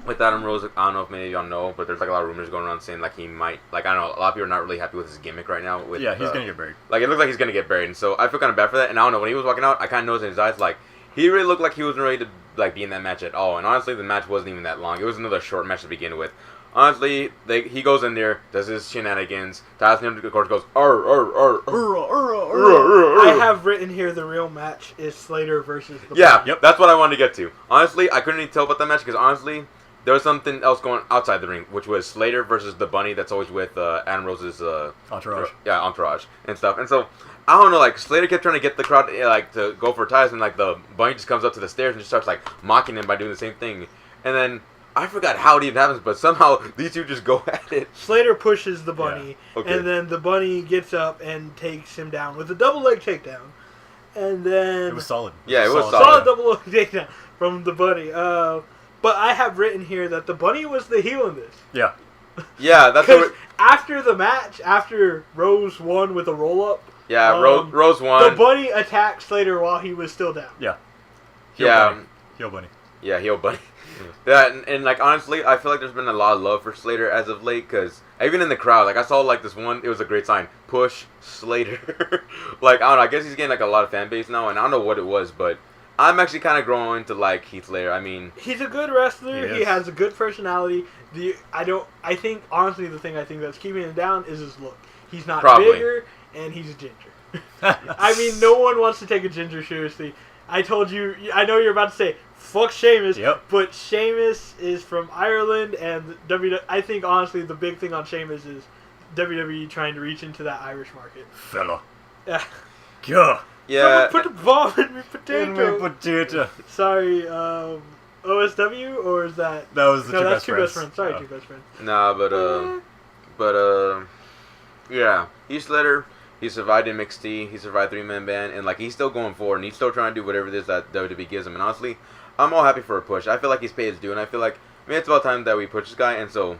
with Adam Rose, I don't know if many of y'all know, but there's like a lot of rumors going around saying like he might, like I don't know, a lot of people are not really happy with his gimmick right now. With, he's gonna get buried. Like it looks like he's gonna get buried, and so I feel kind of bad for that. And I don't know, when he was walking out, I kind of noticed in his eyes like he really looked like he wasn't ready to like be in that match at all. And honestly, the match wasn't even that long. It was another short match to begin with. Honestly, he goes in there, does his shenanigans. Titus O'Neil, of course, goes I have written here the real match is Slater versus the Bunny. That's what I wanted to get to. Honestly, I couldn't even tell about that match because honestly, there was something else going outside the ring, which was Slater versus the Bunny that's always with Adam Rose's entourage. Entourage and stuff. And so I don't know, like Slater kept trying to get the crowd like to go for Titus, and like the Bunny just comes up to the stairs and just starts like mocking him by doing the same thing. And then I forgot how it even happens, but somehow these two just go at it. Slater pushes the Bunny, and then the Bunny gets up and takes him down with a double leg takedown. And then it was solid. It was solid double leg takedown from the Bunny. But I have written here that the Bunny was the heel in this. Yeah. Yeah, that's because after the match, after Rose won with a roll up. Yeah, Rose won. The Bunny attacked Slater while he was still down. Yeah. Heel Bunny. Yeah, heel Bunny. Yeah, and like honestly, I feel like there's been a lot of love for Slater as of late, because even in the crowd, like I saw like this one, it was a great sign, push Slater. Like I don't know, I guess he's getting like a lot of fan base now, and I don't know what it was, but I'm actually kind of growing to like Heath Slater. I mean, he's a good wrestler. He has a good personality. I think honestly, the thing I think that's keeping him down is his look. He's not bigger, and he's a ginger. I mean, no one wants to take a ginger seriously. I told you. I know you're about to say fuck Sheamus, but Sheamus is from Ireland, and I think honestly the big thing on Sheamus is WWE trying to reach into that Irish market. Fella. Yeah. Yeah. Yeah. Someone put the bomb in my potato. In my potato. Sorry, OSW, or is that? That was the no, two that's best two friends. best friends. Sorry, two best friends. Nah, yeah, Heath Slater. He survived NXT. He survived 3-man band, and like he's still going forward, and he's still trying to do whatever it is that WWE gives him. And honestly, I'm all happy for a push. I feel like he's paid his due, and I feel like it's about time that we push this guy. And so,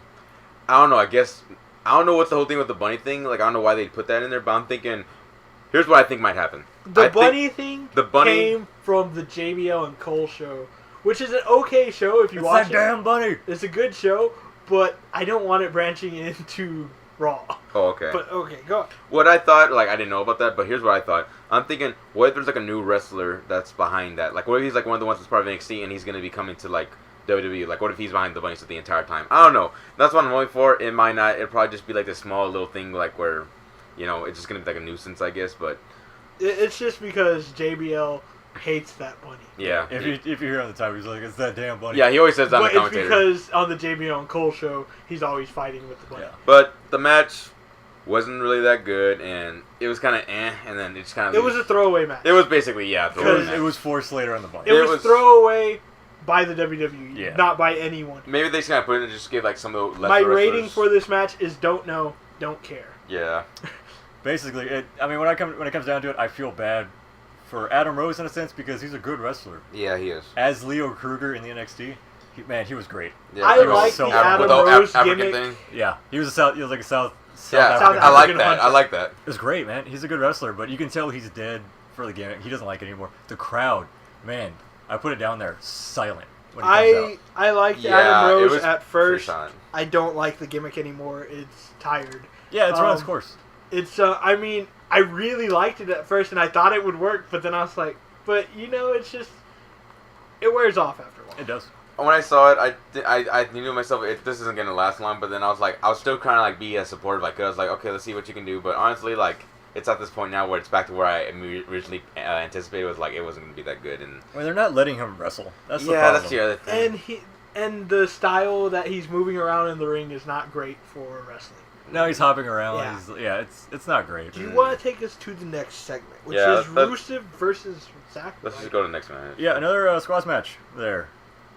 I don't know. I guess I don't know what's the whole thing with the Bunny thing. Like I don't know why they put that in there, but I'm thinking, here's what I think might happen. The Bunny thing came from the JBL and Cole show, which is an okay show if you watch it. It's that damn Bunny. It's a good show, but I don't want it branching into Raw. Oh, okay. But okay, go on. What I thought, like I didn't know about that, but here's what I thought. I'm thinking, what if there's like a new wrestler that's behind that? Like, what if he's like one of the ones that's part of NXT and he's gonna be coming to like WWE? Like, what if he's behind the Bunny the entire time? I don't know. That's what I'm hoping for. It might not. It'll probably just be like this small little thing, like where it's just gonna be like a nuisance, I guess. But It's just because JBL hates that bunny. yeah, If you hear on the time, he's like, it's that damn bunny. yeah, he always says that on But the it's commentator. because on the JBL and Cole show, he's always fighting with the bunny. Yeah. But the match wasn't really that good, and it was kind of and then it just kind of. It was a throwaway match. It was basically a throwaway Because match. It was forced later on the bunny. It it was was- throwaway by the WWE, Yeah. not by anyone. Maybe they just kind of put it and just give like some of the lesser My wrestlers. rating for this match is don't know, don't care. Yeah. Basically, when it comes down to it, I feel bad for Adam Rose in a sense because he's a good wrestler. Yeah, he is. As Leo Kruger in the NXT, he was great. Yeah, I he was like so the bad. Adam with the Rose African gimmick. thing. Yeah, he was like a South Yeah, African. I like African that. I hunter. like that. It was great, man. He's a good wrestler, but you can tell he's dead for the gimmick. He doesn't like it anymore. The crowd, man, I put it down there, silent when he comes out. I liked Yeah, Adam it Rose was at pretty first. silent. I don't like the gimmick anymore. It's tired. Yeah, it's run its Um, course. It's I mean, I really liked it at first, and I thought it would work, but then I was like, but it's just it wears off after a while. It does. When I saw it, I knew to myself, this isn't gonna last long. But then I was still trying to like be as supportive I could. I was like, okay, let's see what you can do. But honestly, like, it's at this point now where it's back to where I originally anticipated was like it wasn't gonna be that good. And Well, they're not letting him wrestle. That's the yeah, problem. that's the other thing. And the style that he's moving around in the ring is not great for wrestling. Now he's hopping around. Yeah. It's not great. Do you want to take us to the next segment, which Yeah, is let's- Rusev versus Zack? Let's just go to the next match. Yeah, another squash match there.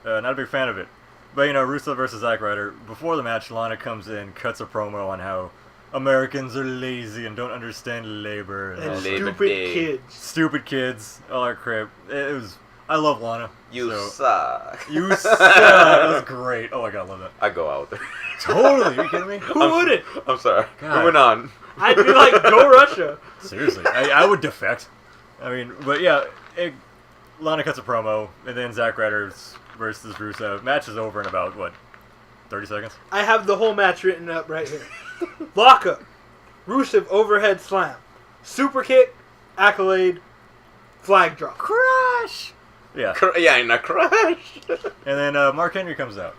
Not a big fan of it. But, Rusev versus Zack Ryder. Before the match, Lana comes in, cuts a promo on how Americans are lazy and don't understand labor. And all that. Labor stupid Day. kids. Stupid kids, all that crap. It was. I love Lana. You so, suck. You suck. That was great. Oh my god, I love that. I go out there. Totally. Are you kidding me? Who wouldn't? I'm sorry. God. Moving on. I'd be like, go Russia. Seriously, I would defect. I mean, but yeah, Lana cuts a promo, and then Zack Ryder versus Rusev. Match is over in about, 30 seconds? I have the whole match written up right here. Lockup. Rusev overhead slam. Super kick. Accolade. Flag drop. Crash! Yeah. Yeah, in a crash. And then Mark Henry comes out.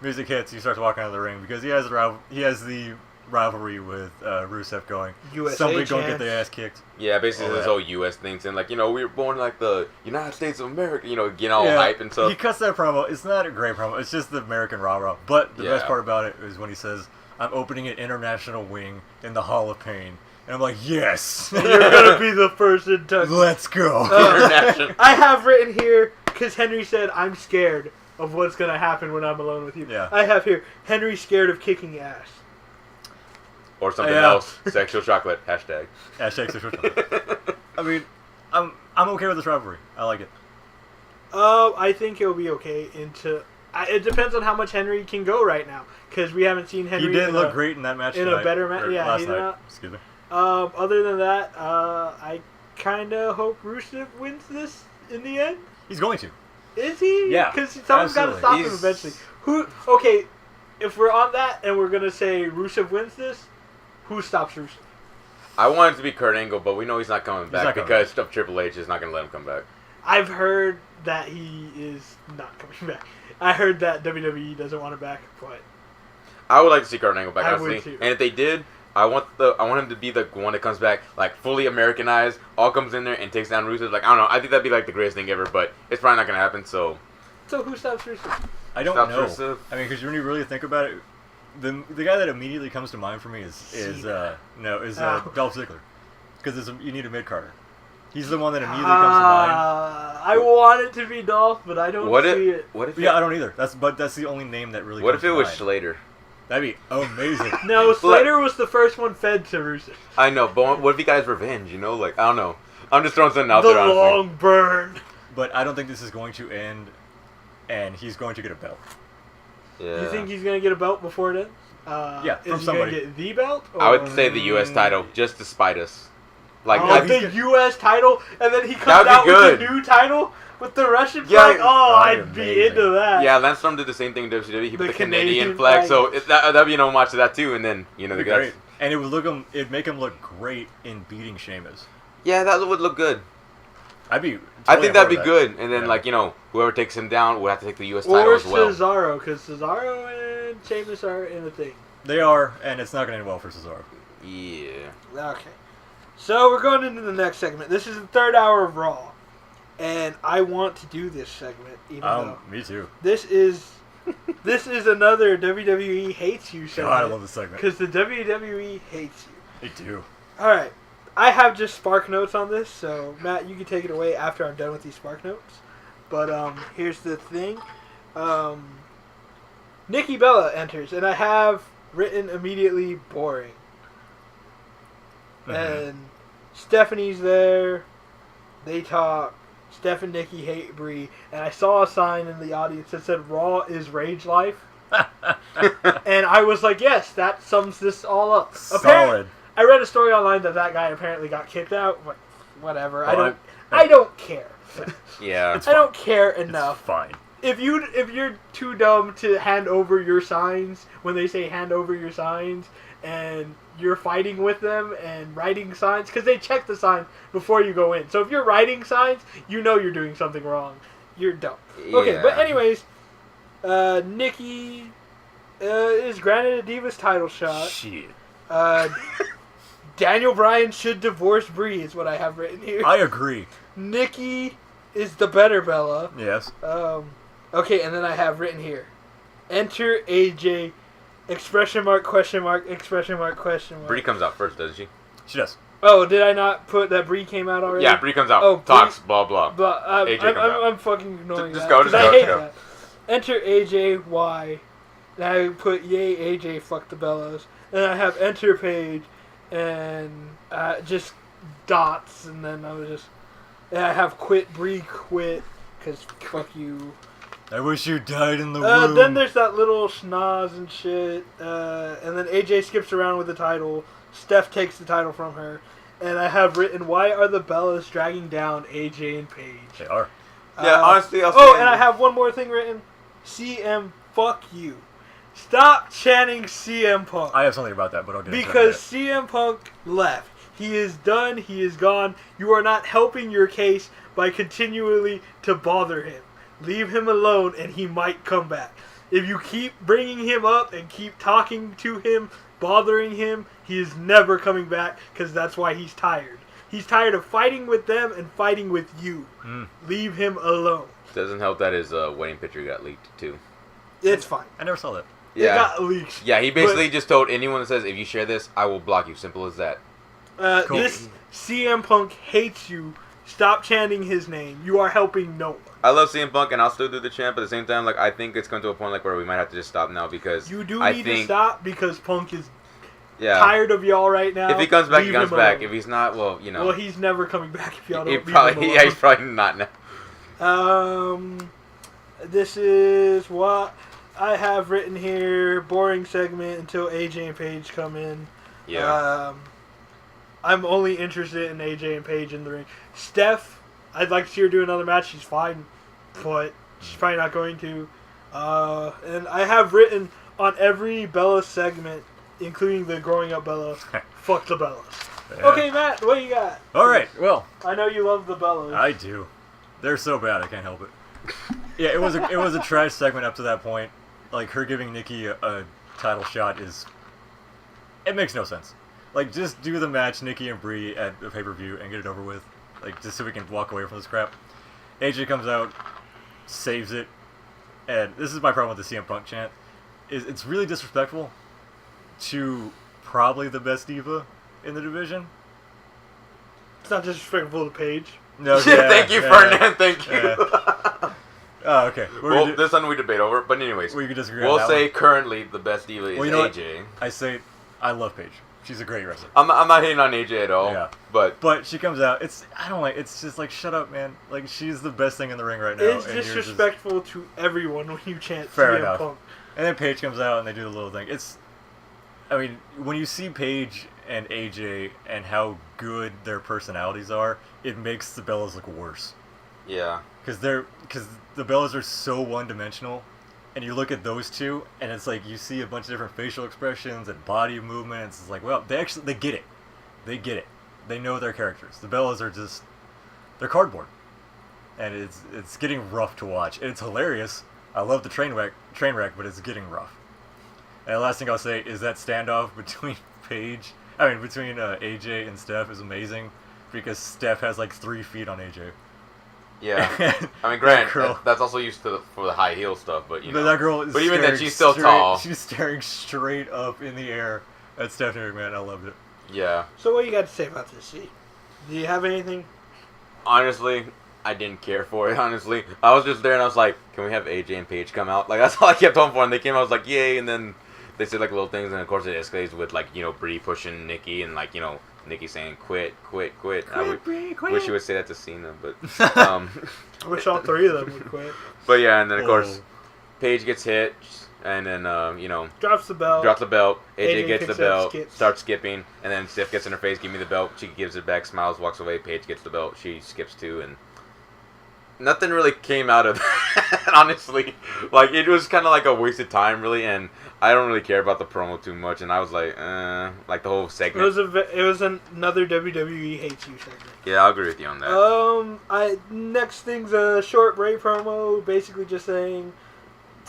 Music hits, he starts walking out of the ring because he has the rivalry with Rusev going. USA Somebody gonna get chance. their ass kicked. Yeah, basically Oh, this yeah. whole U.S. thing, saying like, we were born like the United States of America, getting all hype and He stuff. cuts that promo. It's not a great promo. It's just the American rah-rah. But the best Yeah. part about it is when he says, I'm opening an international wing in the Hall of Pain. And I'm like, yes! You're going to be the first in touch. Let's go! International. I have written here, because Henry said, I'm scared of what's going to happen when I'm alone with you. Yeah. I have here, Henry scared of kicking ass. Or something Yeah. else. Sexual chocolate. Hashtag. Hashtag sexual chocolate. I mean, I'm okay with this rivalry. I like it. I think it'll be okay it depends on how much Henry can go right now, because we haven't seen Henry He didn't in look a- great in that match in a tonight, better match. or Yeah, last he night. did not. Excuse me. Other than that, I kind of hope Rusev wins this in the end. He's going to. Is he? Yeah, Because someone's got to absolutely. stop him He's- eventually. Okay, if we're on that and we're going to say Rusev wins this, who stops Rusev? I want it to be Kurt Angle, but we know he's not coming back not coming because of Triple H is not going to let him come back. I've heard that he is not coming back. I heard that WWE doesn't want him back, but I would like to see Kurt Angle back, I honestly. would too. And if they did, I want him to be the one that comes back, like, fully Americanized, all comes in there and takes down Rusev. Like, I don't know. I think that'd be, like, the greatest thing ever, but it's probably not going to happen, so... so who stops Rusev? I don't Stop know. Rusev. I mean, because when you really think about it, the guy that immediately comes to mind for me is Cena. Dolph Ziggler, because you need a mid Carter. He's the one that immediately comes to mind. I want it to be Dolph, but I don't What see if... it. What if... Yeah, I don't either. That's the only name that really. What comes if it to was mind. Slater? That'd be amazing. No, Slater was the first one fed to Rusev. I know, but what if he got his revenge, Like, I don't know. I'm just throwing something out The there, honestly. long burn. But I don't think this is going to end, and he's going to get a belt. Yeah. You think he's gonna get a belt before then? Yeah, from is he somebody. gonna get the belt? I would or- say the U.S. title, just to spite us. Like, Oh, I the U.S. title, and then he comes That'd be out with good. the new title with the Russian Yeah, flag. Oh, that'd I'd be be amazing. into that. yeah, Lance Storm did the same thing in WCW. He put The the Canadian Canadian flag, flag. so that'd be an homage to that too. And then It'd be that's- great. And it'd make him look great in beating Sheamus. yeah, that would look good. I'd be. I totally think on that'd be board good. with And then Yeah. whoever takes him down would have to take the U.S. title Or as well. Cesaro, because Cesaro and Sheamus are in a thing. that. They are, and it's not going to end well for Cesaro. Yeah. Okay. So we're going into the next segment. This is the third hour of Raw. And I want to do this segment, even though Me too. this is another WWE hates you segment. God, I love this segment. Because the WWE hates you. They do. Alright. I have just Spark Notes on this, so Matt, you can take it away after I'm done with these Spark Notes. But here's the thing. Nikki Bella enters, and I have written immediately boring. Mm-hmm. And Stephanie's there. They talk. Steph and Nikki hate Brie, and I saw a sign in the audience that said "Raw is Rage Life," and I was like, "Yes, that sums this all up." Solid. I read a story online that guy apparently got kicked out, but whatever. Well, I don't care. Yeah. I don't care enough. It's fine. If you're too dumb to hand over your signs when they say hand over your signs, and you're fighting with them and writing signs, because they check the sign before you go in. So if you're writing signs, you know you're doing something wrong. You're dumb. Okay, Yeah. but anyways, Nikki is granted a Divas title shot. Shit. Daniel Bryan should divorce Brie is what I have written here. I agree. Nikki is the better Bella. Yes. Okay, and then I have written here, enter AJ, expression mark, question mark, expression mark, question mark. Brie comes out first, doesn't she? She does. Oh, did I not put that Brie came out already? Yeah, Brie comes out. Oh, Talks, blah, blah. But AJ comes out. I'm fucking ignoring Just that. go, 'cause just I go, hate just go. that. Enter AJ, Y. And I put yay AJ, fuck the Bellas. And I have enter Paige, and just dots, and then and I have quit Brie, quit, because fuck you. I wish you died in the womb. Then there's that little schnoz and shit, and then AJ skips around with the title. Steph takes the title from her, and I have written, why are the Bellas dragging down AJ and Paige? They are. Yeah, honestly, I'll Oh, say- and I have one more thing written. CM, fuck you. Stop chanting CM Punk. I have something about that, but I'll get into Because that. CM Punk left. He is done. He is gone. You are not helping your case by continually to bother him. Leave him alone, and he might come back. If you keep bringing him up and keep talking to him, bothering him, he is never coming back, because that's why he's tired. He's tired of fighting with them and fighting with you. Leave him alone. Doesn't help that his wedding picture got leaked, too. It's fine. I never saw that. It got leaked. Yeah, he basically just told anyone that says, if you share this, I will block you. Simple as that. Cool. This CM Punk hates you. Stop chanting his name. You are helping no one. I love CM Punk, and I'll still do the chant, but at the same time, like, I think it's come to a point like where we might have to just stop now, because You do I need think, to stop, because Punk is yeah, tired of y'all right now. if he comes back, he Leave comes him back. alone. If he's not, well, you know, Well, he's never coming back if y'all don't he leave probably, him yeah, he's alone. probably not now. This is what I have written here. Boring segment until AJ and Paige come in. Yeah. I'm only interested in AJ and Paige in the ring. Steph, I'd like to see her do another match. She's fine, but she's probably not going to. And I have written on every Bella segment, including the growing up Bella, fuck the Bellas. Yeah. Okay, Matt, what you got? All right. Well, I know you love the Bellas. I do. They're so bad, I can't help it. Yeah, it was a trash segment up to that point. Like, her giving Nikki a title shot it makes no sense. Like, just do the match, Nikki and Brie at the pay-per-view, and get it over with. Like, just so we can walk away from this crap. AJ comes out, saves it, and this is my problem with the CM Punk chant. It's really disrespectful to probably the best diva in the division. It's not disrespectful to Paige. No, Thank you, Ferdinand. Thank you. Yeah. Oh, okay. Well, this is something we debate over, but anyways, We could disagree on we'll that say one. currently the best diva is Well, you know what? AJ. I say I love Paige. She's a great wrestler. I'm not hating on AJ at all, Yeah. but She comes out. It's just like, shut up, man. Like, she's the best thing in the ring right now. It's and you're just- disrespectful to everyone when you chant Fair CM enough. Punk. And then Paige comes out and they do the little thing. I mean, when you see Paige and AJ and how good their personalities are, it makes the Bellas look worse. yeah. Because the Bellas are so one-dimensional, and you look at those two, and it's like you see a bunch of different facial expressions and body movements. It's like, well, they get it. They get it. They know their characters. The Bellas are they're cardboard, and it's getting rough to watch. And it's hilarious. I love the train wreck, but it's getting rough. And the last thing I'll say is that standoff between Paige I mean, between AJ and Steph is amazing because Steph has like 3 feet on AJ. Yeah, I mean, granted, girl. that's also used for the high heel stuff, but you know. But that girl is But even then, staring she's still straight- tall. She's staring straight up in the air at Stephanie McMahon. I loved it. Yeah. So what you got to say about this, C? Do you have anything? Honestly, I didn't care for it, honestly. I was just there and I was like, can we have AJ and Paige come out? Like, that's all I kept hoping for. And they came out, I was like, yay. And then they said, like, little things. And, of course, it escalates with, like, you know, Brie pushing Nikki and, like, you know, Nikki saying, quit. Brie, quit. Wish she would say that to Cena, but... I wish all 3 of them would quit. But, yeah, and then, of course, Oh. Paige gets hit. And then, you know... Drops the belt. Drops the belt. AJ gets the picks it up, belt. skips. Starts skipping. And then Steph gets in her face. Give me the belt. She gives it back. Smiles. Walks away. Paige gets the belt. She skips too. And nothing really came out of that, honestly. Like, it was kind of like a wasted time, really. And I don't really care about the promo too much. And I was like the whole segment. It was another WWE hates you segment. Yeah, I'll agree with you on that. Next thing's a short Bray promo, basically just saying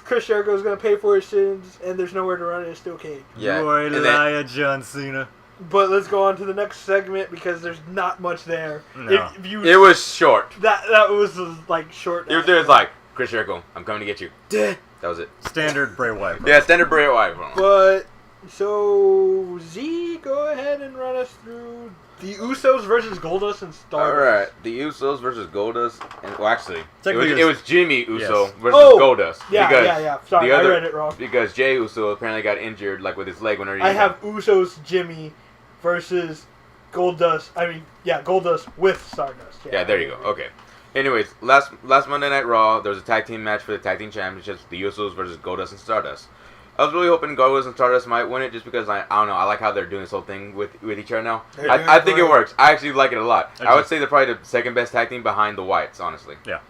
Chris Jericho's gonna pay for his sins, and there's nowhere to run. It's still cage. Yeah. Boy, and then- liar, John Cena. But let's go on to the next segment because there's not much there. No. If you it was short. that was like short. It was like, Chris Jericho, I'm coming to get you. Duh. That was it. Standard Bray Wyatt. Yeah, standard Bray Wyatt promo. But so Z, go ahead and run us through the Usos versus Goldust and Stardust. Alright, the Usos versus Goldust. And, well, actually, Technically it was Jimmy Uso Yes. versus Oh! Goldust. Yeah, because yeah. Sorry, the I other- read it wrong. Because Jay Uso apparently got injured, like, with his leg whenever he... I have Usos Jimmy versus Goldust. Goldust with Stardust. Yeah, there you go. Okay. Anyways, last Monday Night Raw, there was a tag team match for the tag team championships, the Usos versus Goldust and Stardust. I was really hoping Goldust and Stardust might win it just because, I don't know, I like how they're doing this whole thing with each other now. They're doing I think it great. works. I actually like it a lot. I I would do. say they're probably the second best tag team behind the Wyatts, honestly. Yeah.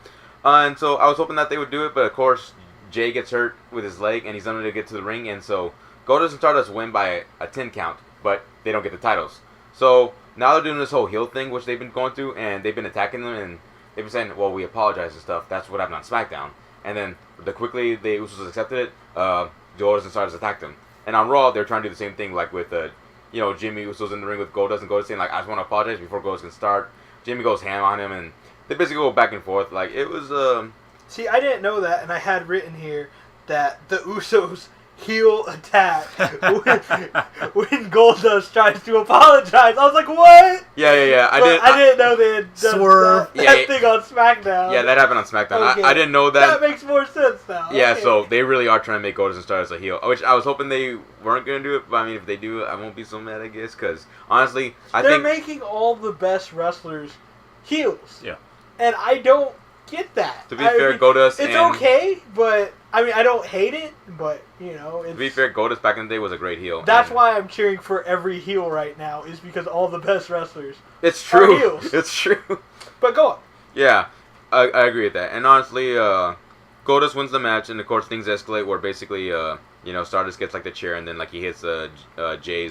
And so I was hoping that they would do it, but of course, Jay gets hurt with his leg, and he's unable to get to the ring, and so Goldust and Stardust win by a 10 count, but they don't get the titles. So now they're doing this whole heel thing, which they've been going through, and they've been attacking them, and they've been saying, well, we apologize and stuff. That's what happened on SmackDown. And then the Usos accepted it, Goldust and Stardust attacked them. And on Raw, they're trying to do the same thing, like with, Jimmy Uso's in the ring with Goldust, and Goldust saying, like, I just want to apologize before Goldust can start. Jimmy goes ham on him, and they basically go back and forth. Like, it was, See, I didn't know that, and I had written here that the Usos heel attack when Goldust tries to apologize. I was like, what? Yeah. I didn't know they had done Swerve. that Yeah, thing on SmackDown. Yeah, that happened on SmackDown. Okay. I didn't know That makes more sense now. Yeah, Okay. so they really are trying to make Goldust and Stardust a heel, which I was hoping they weren't going to do it, but I mean, if they do it, I won't be so mad, I guess, because honestly, I They're think... making all the best wrestlers heels. Yeah. And I don't get that. To be fair, Goldust it's and... okay, but I mean, I don't hate it, but you know, it's, To be fair, Goldust back in the day was a great heel. that's and why I'm cheering for every heel right now, is because all the best wrestlers. It's true. heels. It's true. But go on. Yeah, I agree with that. And honestly, Goldust wins the match, and of course things escalate where basically, Stardust gets like the chair, and then like he hits Jay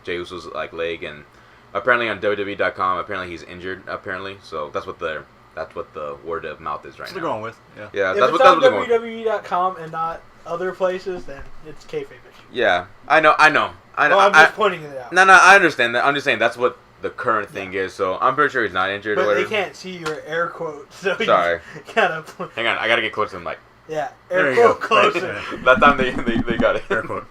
Uso's like leg, and apparently on WWE.com, apparently he's injured. Apparently, so that's what the word of mouth is right That's what now. they're going with. Yeah. Yeah, If that's it's what on they're going. WWE.com and not other places, then it's kayfabe. Yeah, I know. Well, I'm just pointing it out. No, I understand that. I'm just saying that's what the current thing is. So I'm pretty sure he's not injured or But they whatever. can't see your air quotes, so Sorry. you gotta put, Hang on, I gotta get close to the mic. yeah, There air you go. quote closer. That time they got it. Air quote.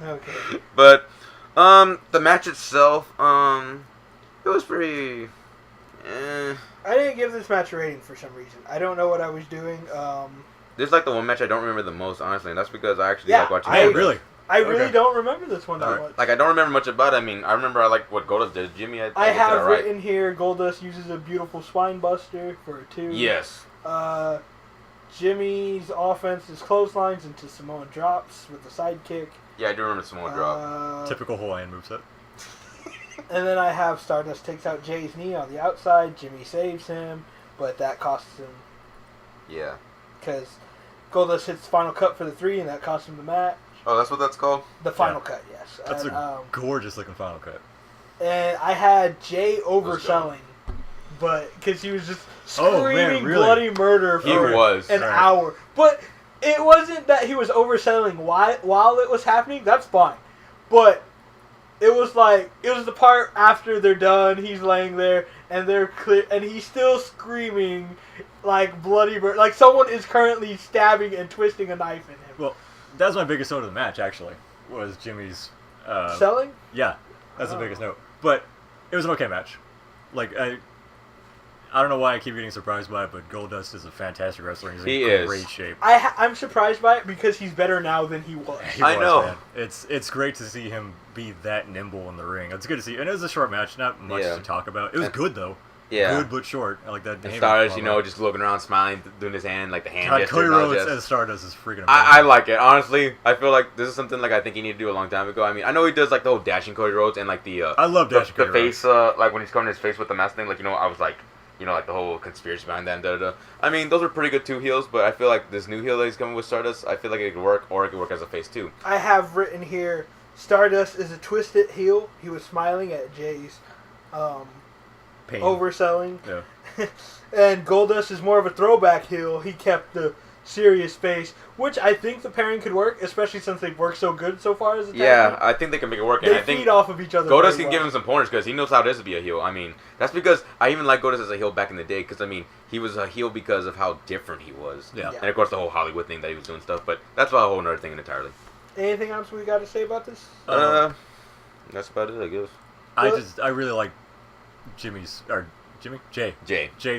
Okay. But the match itself, it was pretty. I didn't give this match a rating for some reason. I don't know what I was doing. This is like the one match I don't remember the most, honestly, and that's because I actually Yeah, like watching. I- Goldust. Really? I really Okay. don't remember this one that Alright. much. Like I don't remember much about it. I mean, I remember I like what Goldust did. Jimmy, I I guess did have alright. written here, Goldust uses a beautiful spine buster for a 2. Yes. Jimmy's offense is clotheslines into Samoan drops with the sidekick. Yeah, I do remember Samoa drop. Typical Hawaiian moveset. And then I have Stardust takes out Jay's knee on the outside. Jimmy saves him, but that costs him Yeah. because Goldust hits Final Cut for the 3, and that costs him the match. Oh, that's what that's called. The Final Yeah. Cut, yes. That's and, a gorgeous looking Final Cut. and I had Jay overselling, but because he was just Oh, man, screaming really? bloody murder He for was. an Right. hour. But it wasn't that he was overselling while it was happening. That's fine. But it was the part after they're done. He's laying there and they're clear, and he's still screaming like bloody murder. Like someone is currently stabbing and twisting a knife in him. Well, that's my biggest note of the match. Actually, was Jimmy's selling. Yeah, that's the biggest note. But it was an okay match. Like I don't know why I keep getting surprised by it, but Goldust is a fantastic wrestler. He's in great shape. I'm surprised by it because he's better now than he was. I know. Man. It's great to see him be that nimble in the ring. It's good to see. And it was a short match, not much to talk about. It was good, though. Yeah. Good but short. I like that. And Stardust, just looking around, smiling, doing his hand, like the hand gesture. Cody Rhodes as Stardust is freaking amazing. I like it. Honestly, I feel like this is something like I think he needed to do a long time ago. I mean, I know he does like the whole dashing Cody Rhodes and like the I love dashing Cody face, Rhodes. like when he's covering his face with the mask thing. Like I was like, like the whole conspiracy behind that. And da-da-da. I mean, those are pretty good two heels, but I feel like this new heel that he's coming with Stardust, I feel like it could work, or it could work as a face too. I have written here, Stardust is a twisted heel. He was smiling at Jay's Pain. overselling. Yeah. And Goldust is more of a throwback heel. He kept the serious face, which I think the pairing could work, especially since they've worked so good so far as a tag team. I think they can make it work. They and I think feed off of each other. Goldust can give him some pointers because he knows how it is to be a heel. I mean, that's because I even like Goldust as a heel back in the day because, I mean, he was a heel because of how different he was. Yeah. And, of course, the whole Hollywood thing that he was doing stuff. But that's a whole other thing entirely. Anything else we got to say about this? That's about it, I guess. I really like Jay's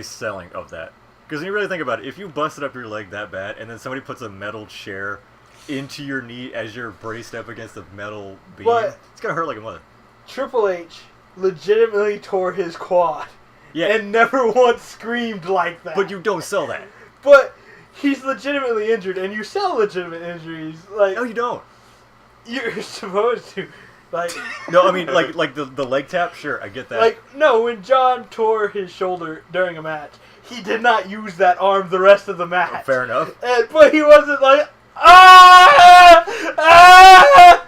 selling of that. Because when you really think about it, if you busted up your leg that bad and then somebody puts a metal chair into your knee as you're braced up against a metal beam, it's going to hurt like a mother. Triple H legitimately tore his quad. Yeah. And never once screamed like that. But you don't sell that. But he's legitimately injured, and you sell legitimate injuries. Like, No, you don't. You're supposed to. Like, no, I mean, like the leg tap, sure, I get that. Like, no, when John tore his shoulder during a match, he did not use that arm the rest of the match. Fair enough. But he wasn't like, ah! Ah!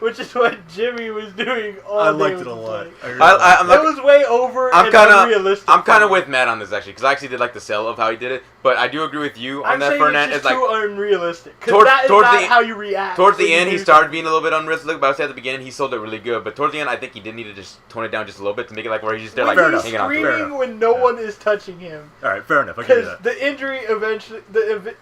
Which is what Jimmy was doing all day. I liked it a lot. It was way over and unrealistic. I'm kind of with Matt on this, actually, because I actually did like the sell of how he did it, but I do agree with you on that, Fernand. It's too unrealistic. Towards how you react. Towards the end, he started being a little bit unrealistic, but I would say at the beginning, he sold it really good. But towards the end, I think he did need to just tone it down just a little bit to make it like where he's just there, like, hanging on to it. Screaming when no one is touching him. All right, fair enough. I give you that. The injury eventually, the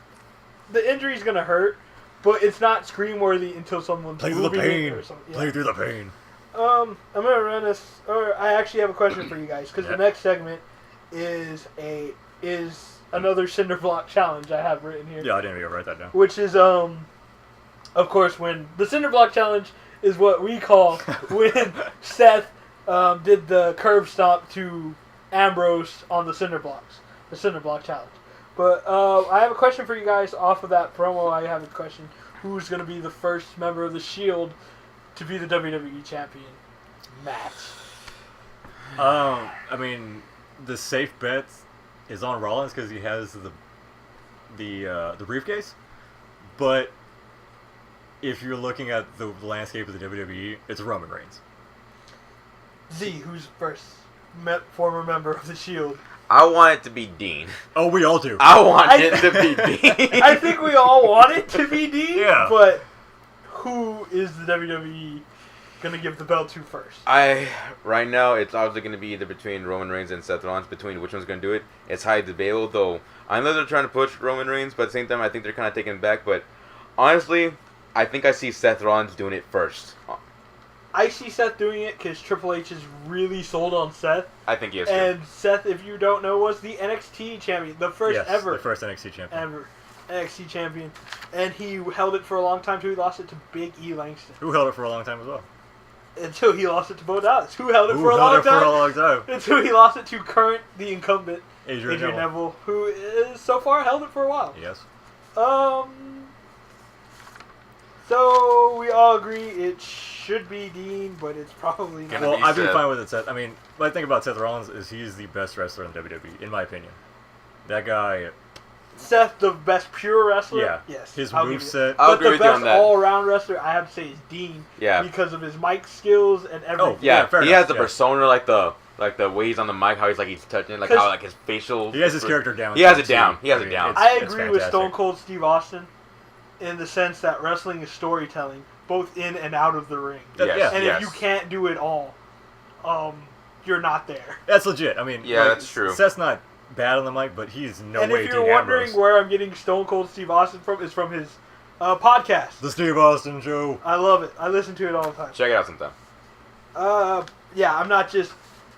injury's gonna hurt. But it's not scream worthy until someone's Play through the pain. or something. Yeah. Play through the pain. I'm gonna run this. Or I actually have a question for you guys because the next segment is another cinder block challenge I have written here. Yeah, I didn't even write that down. Which is of course, when the cinder block challenge is what we call when Seth did the curb stomp to Ambrose on the cinder blocks, the cinder block challenge. But I have a question for you guys off of that promo. I have a question. Who's going to be the first member of the Shield to be the WWE champion? Matt. I mean, the safe bet is on Rollins because he has the briefcase. But if you're looking at the landscape of the WWE, it's Roman Reigns. Z, who's first former member of the Shield? I want it to be Dean. Oh, we all do. I want it to be Dean. I think we all want it to be Dean. Yeah. But who is the WWE gonna give the belt to first? Right now it's obviously gonna be either between Roman Reigns and Seth Rollins. Between which one's gonna do it, it's highly debatable. Though I know they're trying to push Roman Reigns, but at the same time I think they're kind of taking it back. But honestly, I think I see Seth Rollins doing it first. I see Seth doing it because Triple H is really sold on Seth. I think he is too. And Seth, if you don't know, was the NXT champion. The first ever. The first NXT champion. Ever. NXT champion. And he held it for a long time too. He lost it to Big E Langston. Who held it for a long time as well. Until he lost it to Bo Dallas. Who held it for a long time? Until he lost it to the incumbent, Adrian Neville, who is so far held it for a while. Yes. So we all agree it should be Dean, but it's probably not. Well, I'd be fine with it, Seth. I mean, what I think about Seth Rollins is he's the best wrestler in WWE, in my opinion. That guy... Seth, the best pure wrestler? Yeah. Yes. His moveset. I'll but agree the with you on best that. all-around wrestler, I have to say, is Dean. Yeah. Because of his mic skills and everything. Oh, yeah, fair he enough. has the persona, like the way he's on the mic, how he's touching, like how his facial. He has his character down. He has it down. He has it down. I agree with Stone Cold Steve Austin in the sense that wrestling is storytelling, both in and out of the ring. Yes, And yes. if you can't do it all, you're not there. That's legit. I mean, Yeah, that's true. Seth's not bad on the mic, but he's no And way if you're Dean wondering Ambrose. where I'm getting Stone Cold Steve Austin from, is from his podcast. The Steve Austin Show. I love it. I listen to it all the time. Check it out sometime. Yeah, I'm not just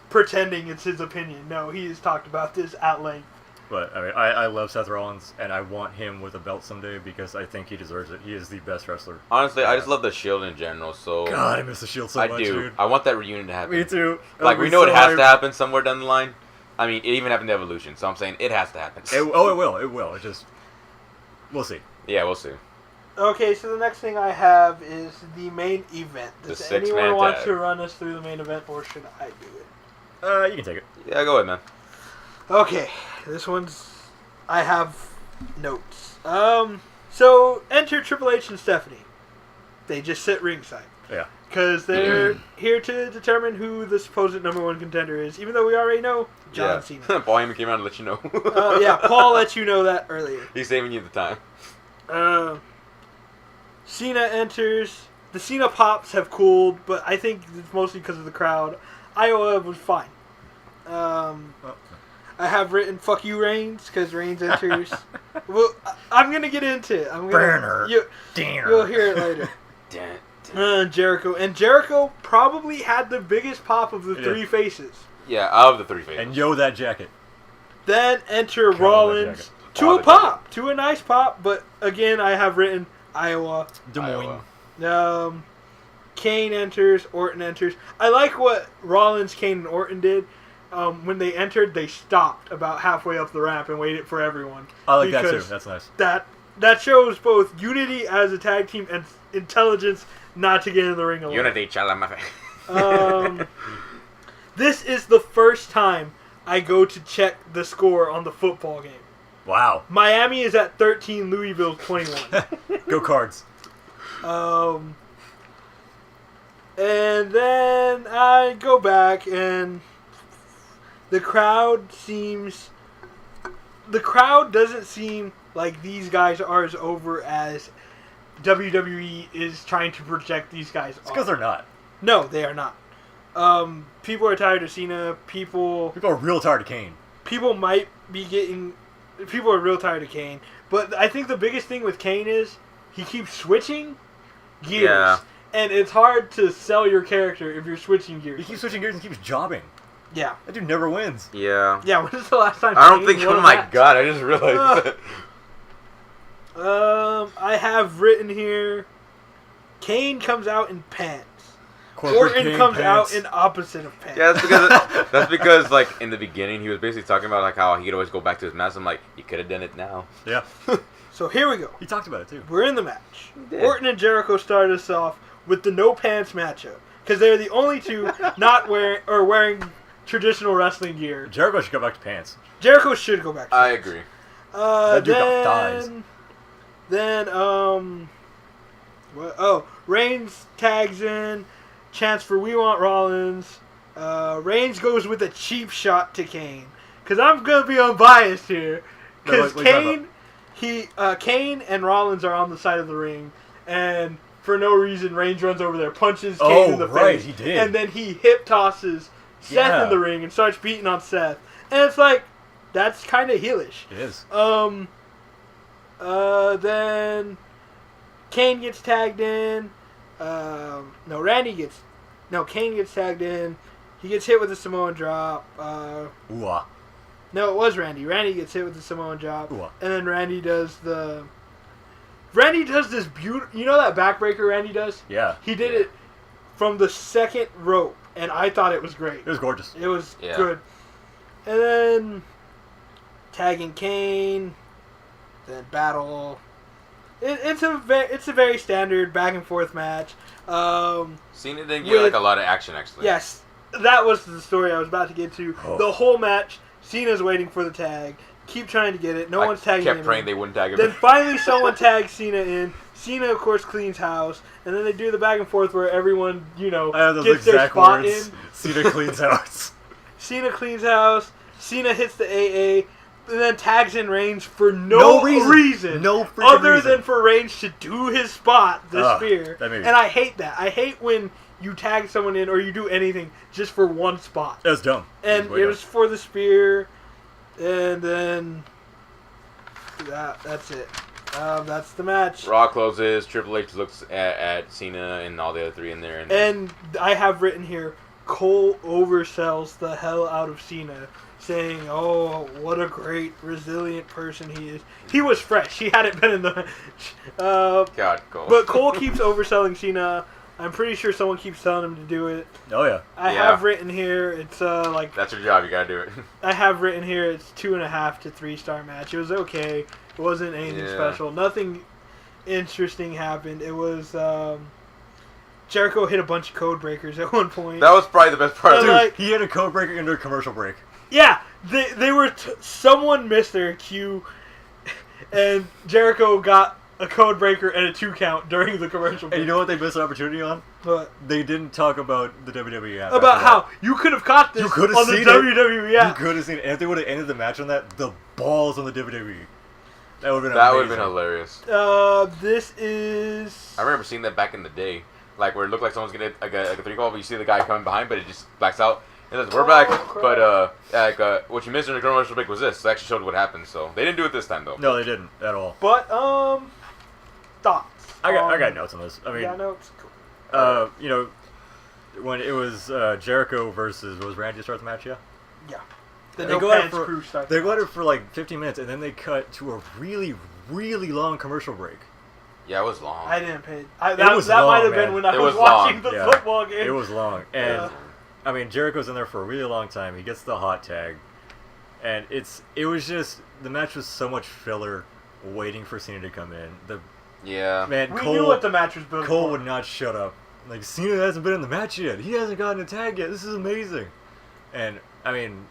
pretending it's his opinion. No, he has talked about this at length. But I mean, I love Seth Rollins, and I want him with a belt someday because I think he deserves it. He is the best wrestler. Honestly, I just love the Shield in general. So God, I miss the Shield so I much, do. dude. I want that reunion to happen. Me too. Like, we know it has to happen somewhere down the line. I mean, it even happened to Evolution, so I'm saying it has to happen. It will. It will. It just, we'll see. Yeah, we'll see. Okay, so the next thing I have is the main event. The Does six-man anyone want tag. to run us through the main event, or should I do it? You can take it. Yeah, go ahead, man. Okay, this one's... I have notes. So, enter Triple H and Stephanie. They just sit ringside. Yeah. Because they're here to determine who the supposed number one contender is, even though we already know John Cena. Paul Heyman came around to let you know. Yeah, Paul let you know that earlier. He's saving you the time. Cena enters. The Cena pops have cooled, but I think it's mostly because of the crowd. Iowa was fine. I have written "fuck you, Reigns" because Reigns enters. Well, I'm gonna get into it. Burner. You'll hear it later. Jericho and Jericho probably had the biggest pop of the three faces. Yeah, of the three faces. And yo, that jacket. Then enter Count Rollins that to Oh, a the pop, to a nice pop. But again, I have written Iowa. Des Moines. Kane enters, Orton enters. I like what Rollins, Kane, and Orton did. When they entered, they stopped about halfway up the ramp and waited for everyone. I like that too. Because That's nice. That shows both unity as a tag team and intelligence not to get in the ring alone. Unity, Chalamafe. This is the first time I go to check the score on the football game. Wow. Miami is at 13, Louisville's 21. Go Cards. And then I go back and the crowd doesn't seem like these guys are as over as WWE is trying to project these guys. It's because they're not. No, they are not. People are tired of Cena. People are real tired of Kane. People are real tired of Kane. But I think the biggest thing with Kane is he keeps switching gears. Yeah. And it's hard to sell your character if you're switching gears. He keeps switching gears and keeps jobbing. Yeah. That dude never wins. Yeah. Yeah, when was the last time I don't Kane think. won Oh a my match? god! I just realized that. I have written here, Kane comes out in pants. Corporate Orton Kane comes pants. out in opposite of pants. Yeah, that's because like in the beginning he was basically talking about like how he could always go back to his mask. I'm like, he could have done it now. Yeah. So here we go. He talked about it too. We're in the match. did. Orton and Jericho started us off with the no pants matchup because they're the only two not wearing traditional wrestling gear. Jericho should go back to pants. Jericho should go back. I agree. That dude got thighs. Then what? Oh, Reigns tags in. Chance for "We Want Rollins." Reigns goes with a cheap shot to Kane. Cause I'm gonna be unbiased here. Cause Kane and Rollins are on the side of the ring, and for no reason Reigns runs over there, punches Kane in the face, he did. and then he hip tosses Seth in the ring and starts beating on Seth. And it's like, that's kind of heelish. It is. Then Kane gets tagged in. Kane gets tagged in. He gets hit with a Samoan drop. Ooh-ah. No, it was Randy. Randy gets hit with the Samoan drop. Ooh-ah. And then Randy does this beautiful... You know that backbreaker Randy does? Yeah. He did it from the second rope, and I thought it was great. It was gorgeous. It was good. And then tagging Kane, then battle. It's a very standard back and forth match. Cena didn't get like a lot of action actually. Yes, that was the story I was about to get to. Oh. The whole match, Cena's waiting for the tag. Keep trying to get it. No one's tagging him. Kept praying they wouldn't tag him. Then finally someone tags Cena in. Cena, of course, cleans house. And then they do the back and forth where everyone, gets their spot in. Cena cleans house. Cena cleans house. Cena hits the AA. and then tags in Reigns for no reason. No freaking other reason. than for Reigns to do his spot, the Ugh, spear. that made me- And I hate that. I hate when you tag someone in or you do anything just for one spot. That's dumb. And way it dumb. was for the spear, and then that's it. That's the match. Raw closes. Triple H looks at Cena and all the other three in there. And I have written here, Cole oversells the hell out of Cena, saying, "Oh, what a great, resilient person he is." He was fresh. He hadn't been in the match. God, Cole. But Cole keeps overselling Cena. I'm pretty sure someone keeps telling him to do it. Oh yeah. I have written here, it's like... That's your job. You gotta do it. I have written here, it's 2.5 to 3-star match. It was okay. It wasn't anything special. Nothing interesting happened. It was... Jericho hit a bunch of code breakers at one point. That was probably the best part. And, Dude, like- he had a code breaker into a commercial break. Yeah, they were... someone missed their cue, and Jericho got a code breaker and a 2 count during the commercial break. And you know what they missed an opportunity on? But They didn't talk about the WWE app. about after how you could have caught this You could have on the seen it. WWE that. app. You could have seen it. And if they would have ended the match on that, the balls on the WWE. That would have been That would amazing. have been hilarious. This is... I remember seeing that back in the day, like where it looked like someone's gonna like a 3-call, but you see the guy coming behind, but it just blacks out. And says, "We're back," crap. but what you missed in the commercial break was this. It actually showed what happened, so they didn't do it this time though. No, they didn't at all. But, thoughts? I got notes on this. I mean, yeah, notes. Cool. you know, when it was Jericho versus was Randy to start the match, yeah. Yeah. The They No go at it Pants for- crew starts. They go at it for like 15 minutes, and then they cut to a really, really long commercial break. Yeah, it was long. I didn't pay. That was that long, might have man. been when I It was was watching long. the Yeah. football game. It was long, and Yeah. I mean Jericho's in there for a really long time. He gets the hot tag, and it was just the match was so much filler, waiting for Cena to come in. The Yeah. man We Cole knew what the match was built Cole for. would not shut up. Like Cena hasn't been in the match yet. He hasn't gotten a tag yet. This is amazing. And I mean,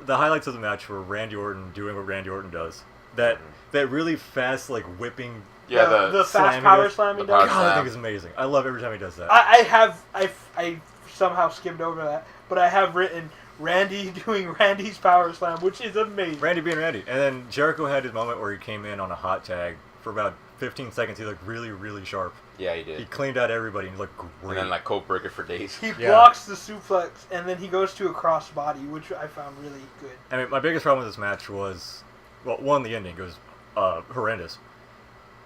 the highlights of the match were Randy Orton doing what Randy Orton does. That really fast like whipping. Yeah, the fast slamming power it. slamming The power down. God, I slam. think it's amazing. I love every time he does that. I somehow skimmed over that, but I have written Randy doing Randy's power slam, which is amazing. Randy being Randy. And then Jericho had his moment where he came in on a hot tag for about 15 seconds. He looked really, really sharp. Yeah, he He did. cleaned out everybody and he looked great. And then like Cole broke it for days. He Yeah. blocks the suplex and then he goes to a crossbody, which I found really good. I mean, my biggest problem with this match was, well, one, the ending was horrendous.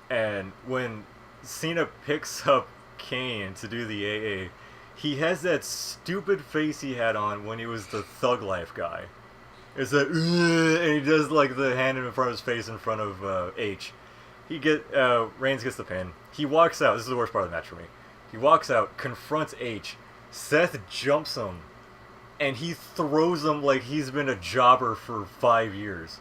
And when Cena picks up Kane to do the AA, he has that stupid face he had on when he was the Thug Life guy. It's that, and he does like the hand in front of his face in front of H. Reigns gets the pin. He walks out. This is the worst part of the match for me. He walks out, confronts H. Seth jumps him, and he throws him like he's been a jobber for 5 years.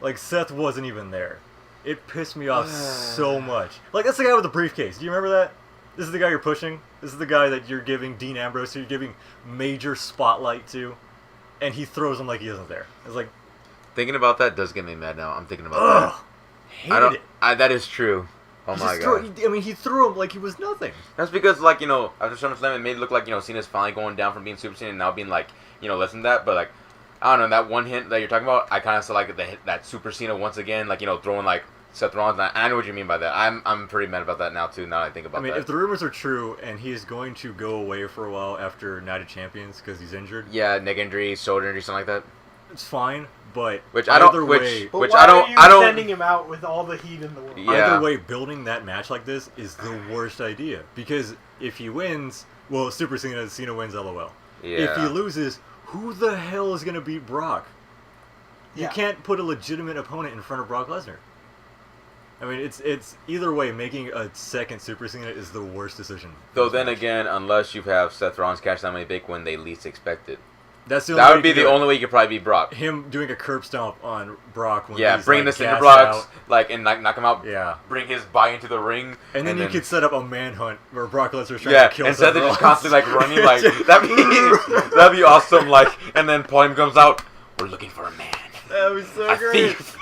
Like Seth wasn't even there. It pissed me off so much. Like that's the guy with the briefcase. Do you remember that? This is the guy you're pushing. This is the guy that you're giving Dean Ambrose to. You're giving major spotlight to, and he throws him like he isn't there. It's like, Thinking about that does get me mad now. I'm thinking about ugh, that. hated it. That is true. Oh He my just god. he threw him like he was nothing. That's because, like, after SummerSlam, it made it look like, Cena's finally going down from being Super Cena and now being, like, less than that. But, like, I don't know, that one hint that you're talking about, I kind of saw, like, that Super Cena once again, like, throwing, like, Seth Rollins. And I know what you mean by that. I'm pretty mad about that now, too, now that I think about I mean, that. if the rumors are true and he is going to go away for a while after Night of Champions because he's injured, Yeah, neck injury, shoulder injury, something like that. it's fine. But Which I don't- either which- way, But Which why I don't- are you I don't- sending him out with all the heat in the world? Yeah. either way, building that match like this is the worst idea. Because if he wins, well, Super Cena wins, LOL. Yeah. If he loses, who the hell is going to beat Brock? You Yeah. can't put a legitimate opponent in front of Brock Lesnar. I mean, it's either way, making a second Super Cena is the worst decision. Though then again, unless you have Seth Rollins cash that money big when they least expect it. That's the That way would be you the do it. only way you could probably beat Brock. Him doing a curb stomp on Brock when Yeah, he's bring like, the cinder gassed blocks, out. like, and knock him out. Yeah. Bring his body into the ring. And then you could set up a manhunt where Brock Lesnar's trying Yeah, to kill and Seth is Rollins. just constantly, like, running, like, that'd be awesome, like, and then Paul comes out, we're looking for a man. That was so A great. thief.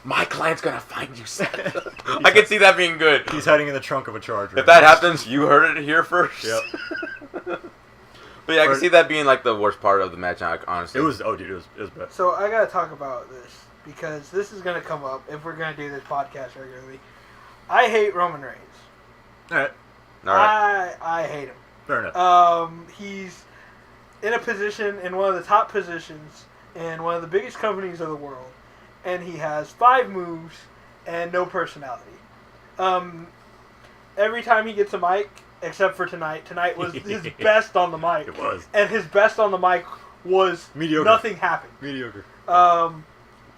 My client's gonna find you, Seth. I can see that being good. He's hiding in the trunk of a Charger. If that happens, you heard it here first. Yep. But yeah, I can see that being like the worst part of the match. Honestly, It was. Oh, dude, it was bad. So I gotta talk about this because this is gonna come up if we're gonna do this podcast regularly. I hate Roman Reigns. All right. All right. I hate him. Fair enough. He's in a position, in one of the top positions, in one of the biggest companies of the world, and he has 5 moves and no personality. Every time he gets a mic, except for tonight was his best on the mic. It was. And his best on the mic was Mediocre. nothing happened. Mediocre.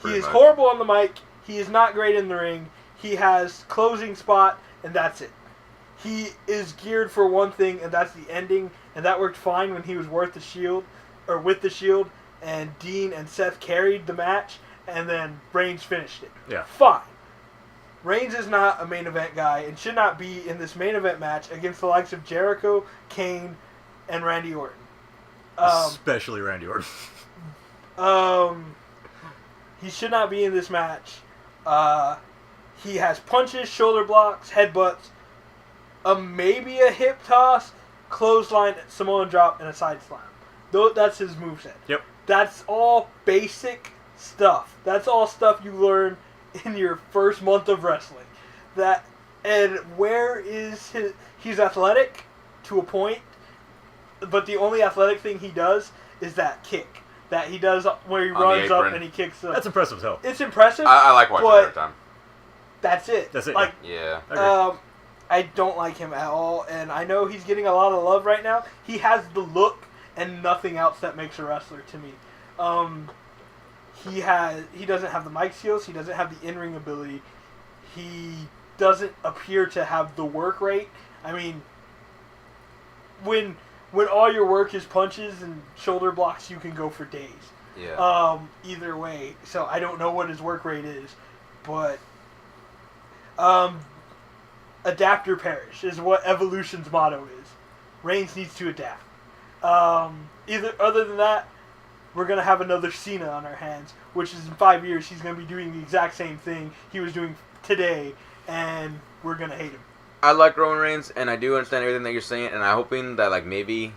He is horrible on the mic. He is not great in the ring. He has closing spot, and that's it. He is geared for one thing, and that's the ending, and that worked fine when he was with the Shield, and Dean and Seth carried the match, and then Reigns finished it. Yeah. Fine. Reigns is not a main event guy and should not be in this main event match against the likes of Jericho, Kane, and Randy Orton. Especially Randy Orton. He should not be in this match. He has punches, shoulder blocks, headbutts, maybe a hip toss, clothesline, Samoan drop, and a side slam. That's his moveset. Yep. That's all basic stuff. That's all stuff you learn in your first month of wrestling. Where is his... He's athletic to a point, but the only athletic thing he does is that kick. That he does where he runs up and he kicks up. That's impressive as hell. It's impressive. I like watching it every time. That's it. That's it. Like, yeah. I don't like him at all, and I know he's getting a lot of love right now. He has the look and nothing else that makes a wrestler to me. He doesn't have the mic skills. He doesn't have the in-ring ability. He doesn't appear to have the work rate. I mean, when all your work is punches and shoulder blocks, you can go for days. Yeah. Either way, so I don't know what his work rate is, but adapt or perish is what Evolution's motto is. Reigns needs to adapt. Other than that, we're going to have another Cena on our hands, which is in 5 years he's going to be doing the exact same thing he was doing today, and we're going to hate him. I like Roman Reigns, and I do understand everything that you're saying, and I'm hoping that like maybe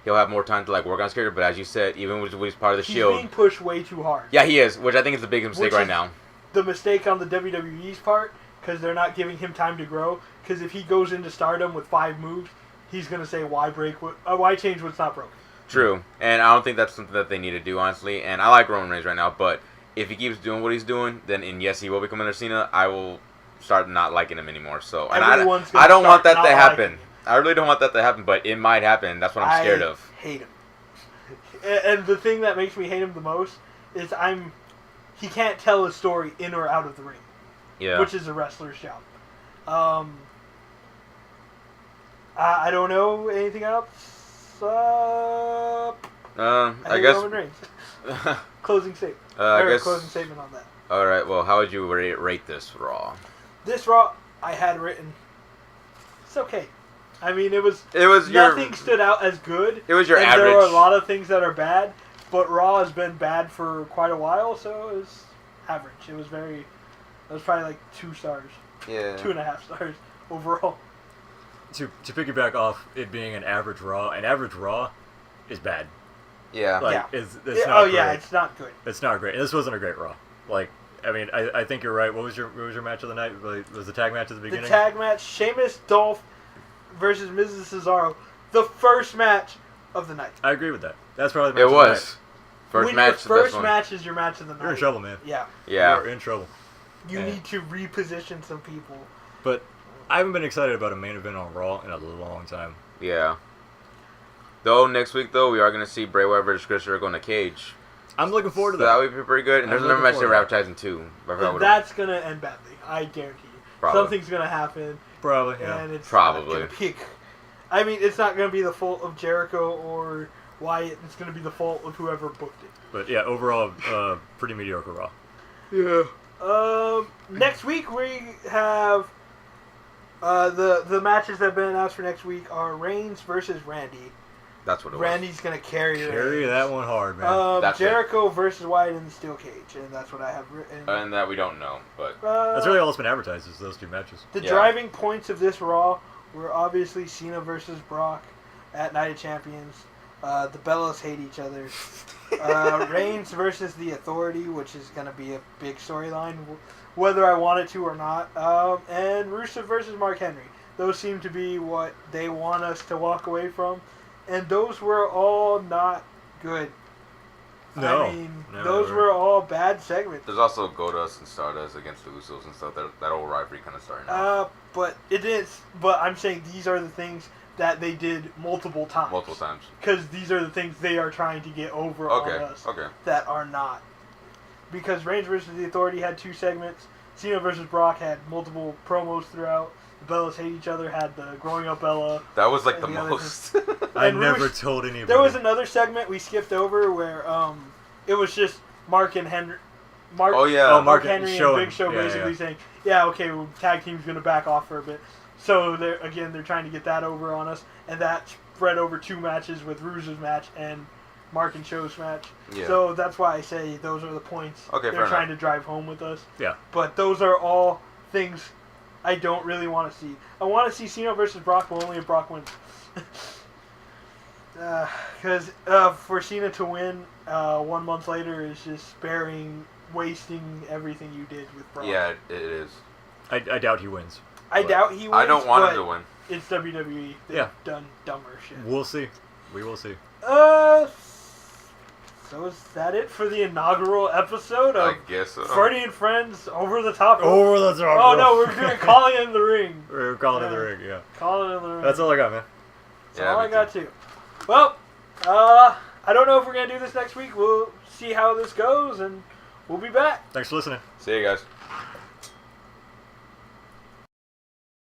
he'll have more time to like work on his character. But as you said, even when he's part of the Shield, he's being pushed way too hard. Yeah, he is, which I think is the biggest mistake right now. The mistake on the WWE's part, because they're not giving him time to grow. Because if he goes into Stardom with 5 moves, he's going to say, why change what's not broken? True, and I don't think that's something that they need to do, honestly. And I like Roman Reigns right now, but if he keeps doing what he's doing, then yes, he will become another Cena. I will start not liking him anymore. So, and I don't want that to happen. I really don't want that to happen, but it might happen. That's what I'm scared of. I hate him. And the thing that makes me hate him the most is he can't tell a story in or out of the ring. Yeah. Which is a wrestler's job. I don't know anything else. I hate guess. Roman Reigns. Closing statement. Closing statement on that. All right. Well, how would you rate this Raw? This Raw I had written. It's okay. I mean, it was nothing stood out as good. It was your and average. There are a lot of things that are bad, but Raw has been bad for quite a while, so it was average. It was probably like 2 stars. Yeah. 2.5 stars overall. To piggyback off it being an average Raw is bad. Yeah. Like, yeah. It's not great. Yeah, it's not good. It's not great. This wasn't a great Raw. Like, I mean, I think you're right. What was your match of the night? Was the tag match at the beginning? The tag match, Sheamus, Dolph versus Mrs. Cesaro. The first match of the night. I agree with that. That's probably the match It of the was. night. First when match. your first match is your match of the night. You're in trouble, man. Yeah. Yeah. You're in trouble. You need to reposition some people. But I haven't been excited about a main event on Raw in a long time. Yeah. Though next week we are gonna see Bray Wyatt versus Chris Jericho in a cage. I'm looking forward to that. That would be pretty good. And there's another match they're advertising too. That's gonna end badly. I guarantee you. Probably. Something's gonna happen. Probably. Yeah. And it's Probably. Not gonna be, I mean, it's not gonna be the fault of Jericho or Wyatt. It's gonna be the fault of whoever booked it. But yeah, overall, pretty mediocre Raw. Yeah. Next week we have the matches that have been announced for next week are Reigns versus Randy. That's what it was. Randy's gonna carry Reigns. That one hard, man. Jericho versus Wyatt in the steel cage, and that's what I have written. And that we don't know, but that's really all that's been advertised is those 2 matches. The driving points of this Raw were obviously Cena versus Brock at Night of Champions. The Bellas hate each other. Reigns versus the Authority, which is going to be a big storyline, whether I want it to or not. And Rusev versus Mark Henry. Those seem to be what they want us to walk away from. And those were all not good. No. I mean, those were all bad segments. There's also Goldust and Stardust against the Usos and stuff. That old rivalry kind of starting now. But it didn't. But I'm saying these are the things that they did multiple times. Multiple times. Because these are the things they are trying to get over on us. Okay. That are not. Because Reigns versus the Authority had 2 segments. Cena versus Brock had multiple promos throughout. The Bellas hate each other had the growing up Bella. That was like the most. I never told anybody. There was another segment we skipped over where it was just Mark and Henry. Mark Henry and Big Show basically saying, okay, well, tag team's going to back off for a bit. So, they're trying to get that over on us. And that spread over 2 matches with Rusev's match and Mark and Show's match. Yeah. So, that's why I say those are the points they're trying to drive home with us. Yeah. But those are all things I don't really want to see. I want to see Cena versus Brock, but only if Brock wins. Because for Cena to win 1 month later is just wasting everything you did with Brock. Yeah, it is. I doubt he wins. I doubt he wins. I don't want him to win. It's WWE. They've done dumber shit. We'll see. We will see. So is that it for the inaugural episode of I guess so. Ferdy&Friends Over the Top? Over the Top. Oh no, we're doing Calling in the Ring. We're calling in the ring, yeah. Calling in the Ring. That's all I got, man. That's all I got too. Well, I don't know if we're gonna do this next week. We'll see how this goes, and we'll be back. Thanks for listening. See you guys.